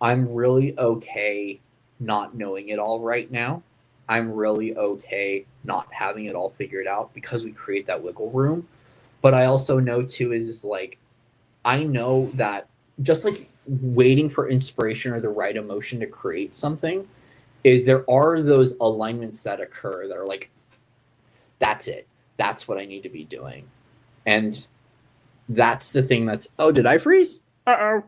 I'm really okay not knowing it all right now. I'm really okay not having it all figured out, because we create that wiggle room. But I also know too is like, I know that just like waiting for inspiration or the right emotion to create something, is there are those alignments that occur that are like, that's it. That's what I need to be doing. And that's the thing that's, oh, did I freeze? Uh-oh.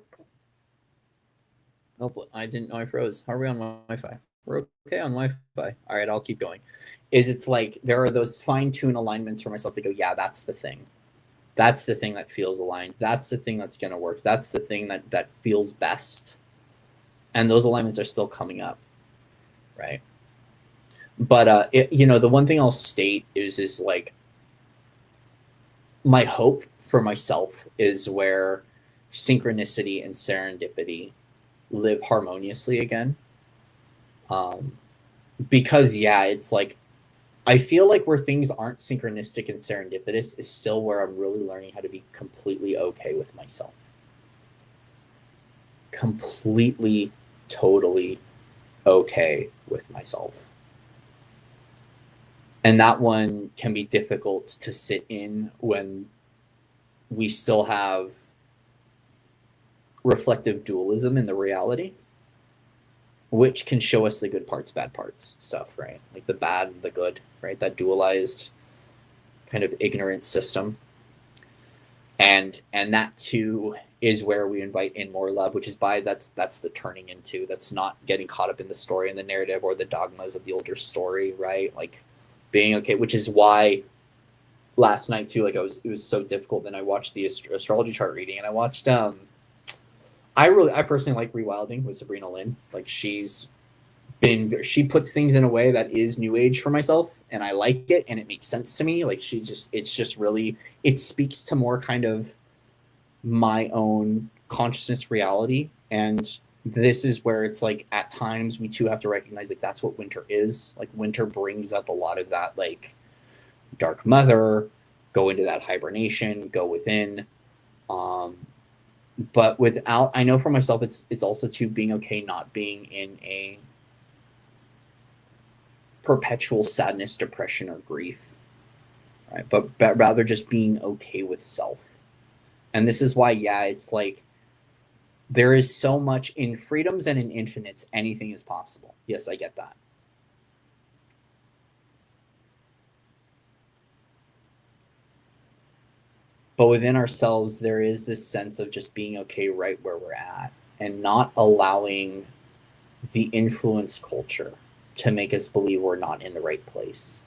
Oh, I didn't know I froze. How are we on Wi-Fi? We're okay on Wi-Fi. All right, I'll keep going. It's like there are those fine-tune alignments for myself to go, yeah, that's the thing. That's the thing that feels aligned. That's the thing that's going to work. That's the thing that feels best. And those alignments are still coming up, right? But the one thing I'll state is like my hope for myself is where synchronicity and serendipity live harmoniously again. Um, because yeah, it's like I feel like where things aren't synchronistic and serendipitous is still where I'm really learning how to be completely okay with myself. Completely, totally okay with myself. And that one can be difficult to sit in when we still have reflective dualism in the reality, which can show us the good parts, bad parts stuff, right? Like the bad and the good, right? That dualized kind of ignorant system. And that too is where we invite in more love, which is that's the turning into. That's not getting caught up in the story and the narrative or the dogmas of the older story, right? Like being okay, which is why last night too, like it was so difficult. Then I watched the astrology chart reading, and I watched I personally like rewilding with Sabrina Lynn. Like she puts things in a way that is new age for myself, and I like it, and it makes sense to me. Like it's just really, it speaks to more kind of my own consciousness reality. And this is where it's like at times we too have to recognize like that's what winter is. Like winter brings up a lot of that, like dark mother, go into that hibernation, go within. But without, I know for myself, it's also too being okay not being in a perpetual sadness, depression, or grief, right? But rather just being okay with self. And this is why, yeah, it's like there is so much in freedoms and in infinites, anything is possible. Yes, I get that. But within ourselves, there is this sense of just being okay right where we're at and not allowing the influence culture to make us believe we're not in the right place.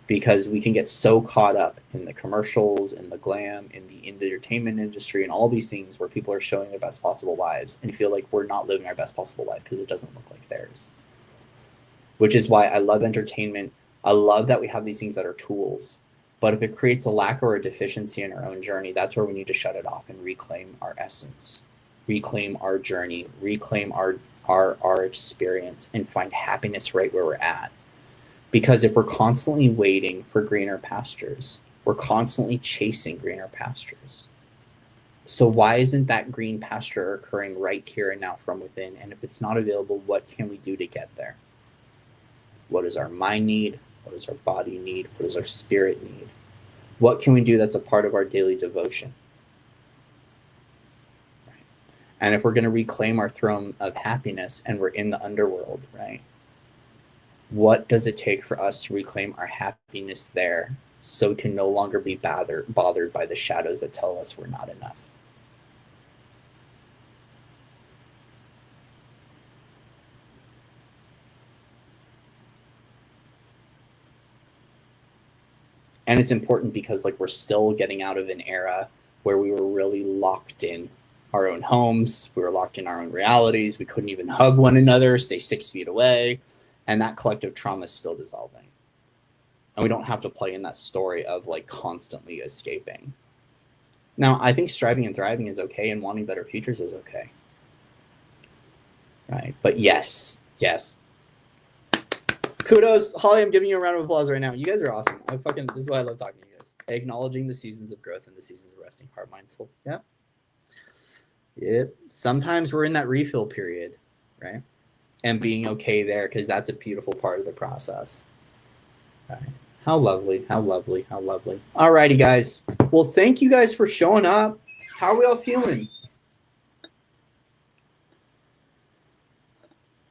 Because we can get so caught up in the commercials, in the glam, in the entertainment industry, and all these things where people are showing their best possible lives and feel like we're not living our best possible life because it doesn't look like theirs. Which is why I love entertainment. I love that we have these things that are tools. But if it creates a lack or a deficiency in our own journey, that's where we need to shut it off and reclaim our essence, reclaim our journey, reclaim our experience, and find happiness right where we're at. Because if we're constantly waiting for greener pastures, we're constantly chasing greener pastures. So why isn't that green pasture occurring right here and now from within? And if it's not available, what can we do to get there? What does our mind need? What does our body need? What does our spirit need? What can we do that's a part of our daily devotion? Right? And if we're going to reclaim our throne of happiness and we're in the underworld, right? What does it take for us to reclaim our happiness there so we can no longer be bothered by the shadows that tell us we're not enough? And it's important because like we're still getting out of an era where we were really locked in our own homes, we were locked in our own realities, we couldn't even hug one another, stay 6 feet away, and that collective trauma is still dissolving. And we don't have to play in that story of like constantly escaping. Now, I think striving and thriving is okay, and wanting better futures is okay. Right? But yes, kudos, Holly. I'm giving you a round of applause right now. You guys are awesome. This is why I love talking to you guys. Acknowledging the seasons of growth and the seasons of resting, heart, mind, soul. Yeah. Yep. Sometimes we're in that refill period, right? And being okay there, because that's a beautiful part of the process. Right. How lovely, how lovely, how lovely. Alrighty, guys. Well, thank you guys for showing up. How are we all feeling?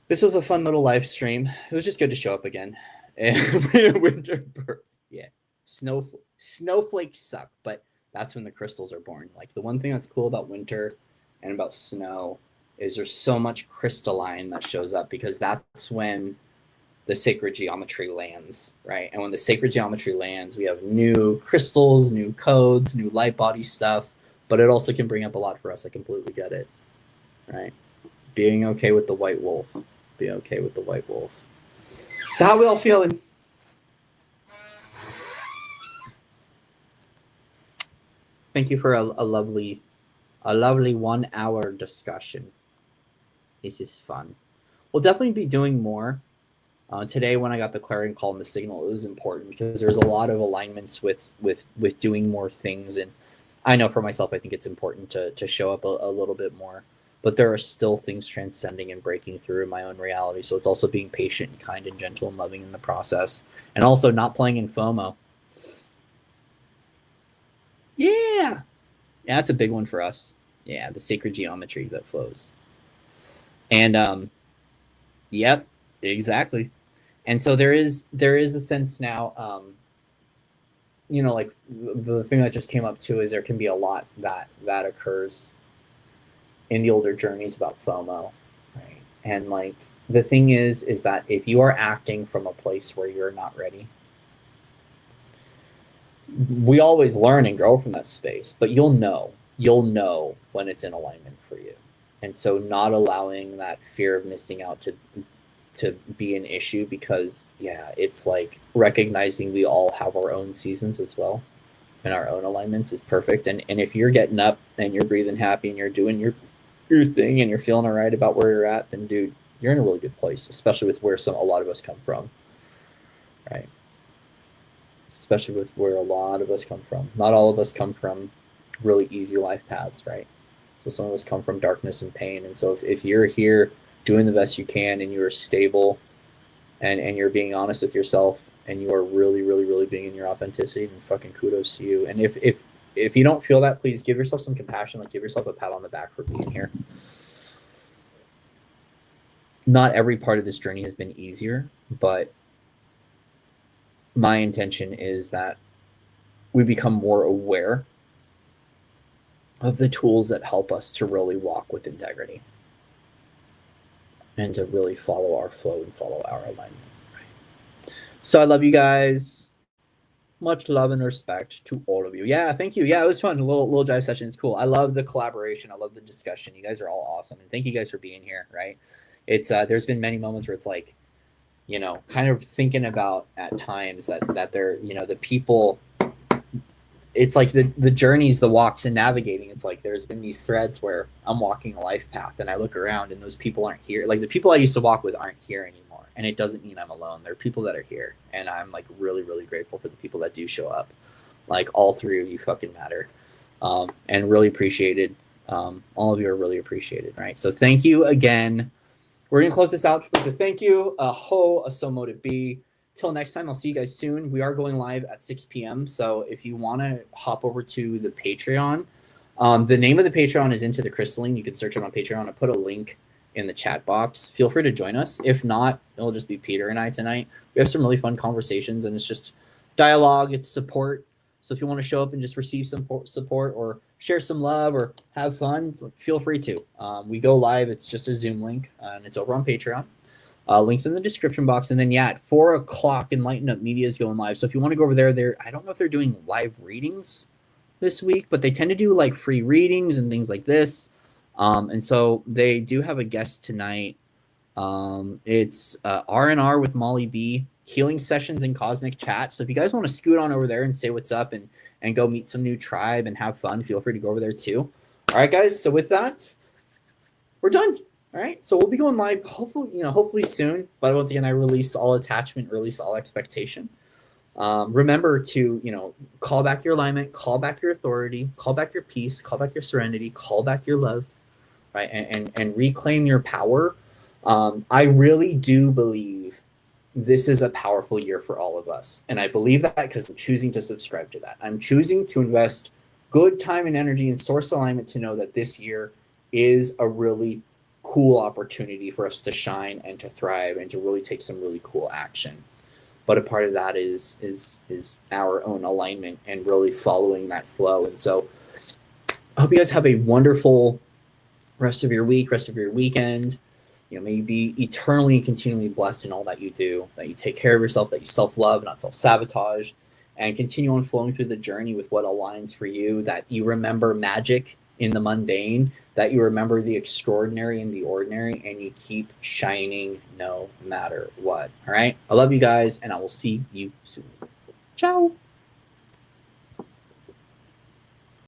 This was a fun little live stream. It was just good to show up again. And winter, yeah, snowflakes suck, but that's when the crystals are born. Like the one thing that's cool about winter and about snow is there's so much crystalline that shows up, because that's when the sacred geometry lands, right? And when the sacred geometry lands, we have new crystals, new codes, new light body stuff, but it also can bring up a lot for us. I completely get it, right? Being okay with the white wolf. Being okay with the white wolf. So how we all feeling? Thank you for a lovely 1 hour discussion. This is fun. We'll definitely be doing more. Today, when I got the clarion call and the signal, it was important because there's a lot of alignments with doing more things. And I know for myself, I think it's important to show up a little bit more. But there are still things transcending and breaking through in my own reality. So it's also being patient and kind and gentle and loving in the process. And also not playing in FOMO. Yeah, that's a big one for us. Yeah, the sacred geometry that flows. And yep, exactly. And so there is a sense now, like the thing that just came up too is there can be a lot that occurs in the older journeys about FOMO, right? And like the thing is that if you are acting from a place where you're not ready, we always learn and grow from that space, but you'll know when it's in alignment for you. And so not allowing that fear of missing out to be an issue, because it's like recognizing we all have our own seasons as well, and our own alignments is perfect. And if you're getting up and you're breathing happy and you're doing your thing and you're feeling all right about where you're at, then dude, you're in a really good place, especially with where a lot of us come from, right? Especially with where a lot of us come from. Not all of us come from really easy life paths, right? So some of us come from darkness and pain. And so if you're here doing the best you can and you're stable and you're being honest with yourself and you are really, really, really being in your authenticity, then fucking kudos to you. And if you don't feel that, please give yourself some compassion, like give yourself a pat on the back for being here. Not every part of this journey has been easier, but my intention is that we become more aware of the tools that help us to really walk with integrity and to really follow our flow and follow our alignment. Right? So I love you guys. Much love and respect to all of you. Yeah, thank you. Yeah, it was fun. A little drive session. It's cool. I love the collaboration. I love the discussion. You guys are all awesome. And thank you guys for being here, right? It's there's been many moments where it's like, kind of thinking about at times that they're, the people, it's like the journeys, the walks and navigating. It's like there's been these threads where I'm walking a life path and I look around and those people aren't here. Like the people I used to walk with aren't here anymore. And it doesn't mean I'm alone. There are people that are here. And I'm like really, really grateful for the people that do show up. Like all three of you fucking matter. And really appreciated. All of you are really appreciated, right? So thank you again. We're going to close this out with a thank you. So mote it be. Till next time, I'll see you guys soon. We are going live at 6 p.m. So if you want to hop over to the Patreon, the name of the Patreon is Into the Crystalline. You can search it on Patreon. I put a link in the chat box. Feel free to join us. If not, it'll just be Peter and I tonight. We have some really fun conversations, and it's just dialogue. It's support. So if you want to show up and just receive some support or share some love or have fun, feel free to. We go live. It's just a Zoom link, and it's over on Patreon. Links in the description box. And then, at 4 o'clock, Enlighten Up Media is going live. So if you want to go over there, I don't know if they're doing live readings this week, but they tend to do like free readings and things like this. And so they do have a guest tonight. It's R&R with Molly B, healing sessions and cosmic chat. So if you guys want to scoot on over there and say what's up and go meet some new tribe and have fun, feel free to go over there too. All right, guys. So with that, we're done. All right, so we'll be going live hopefully soon. But once again, I release all attachment, release all expectation. Remember to call back your alignment, call back your authority, call back your peace, call back your serenity, call back your love, right? And reclaim your power. I really do believe this is a powerful year for all of us, and I believe that because I'm choosing to subscribe to that. I'm choosing to invest good time and energy in source alignment to know that this year is a really cool opportunity for us to shine and to thrive and to really take some really cool action. But a part of that is our own alignment and really following that flow. And so I hope you guys have a wonderful rest of your week, rest of your weekend. May you be eternally and continually blessed in all that you do, that you take care of yourself, that you self-love, not self-sabotage, and continue on flowing through the journey with what aligns for you, that you remember magic in the mundane, that you remember the extraordinary in the ordinary, and you keep shining no matter what. All right? I love you guys, and I will see you soon. Ciao.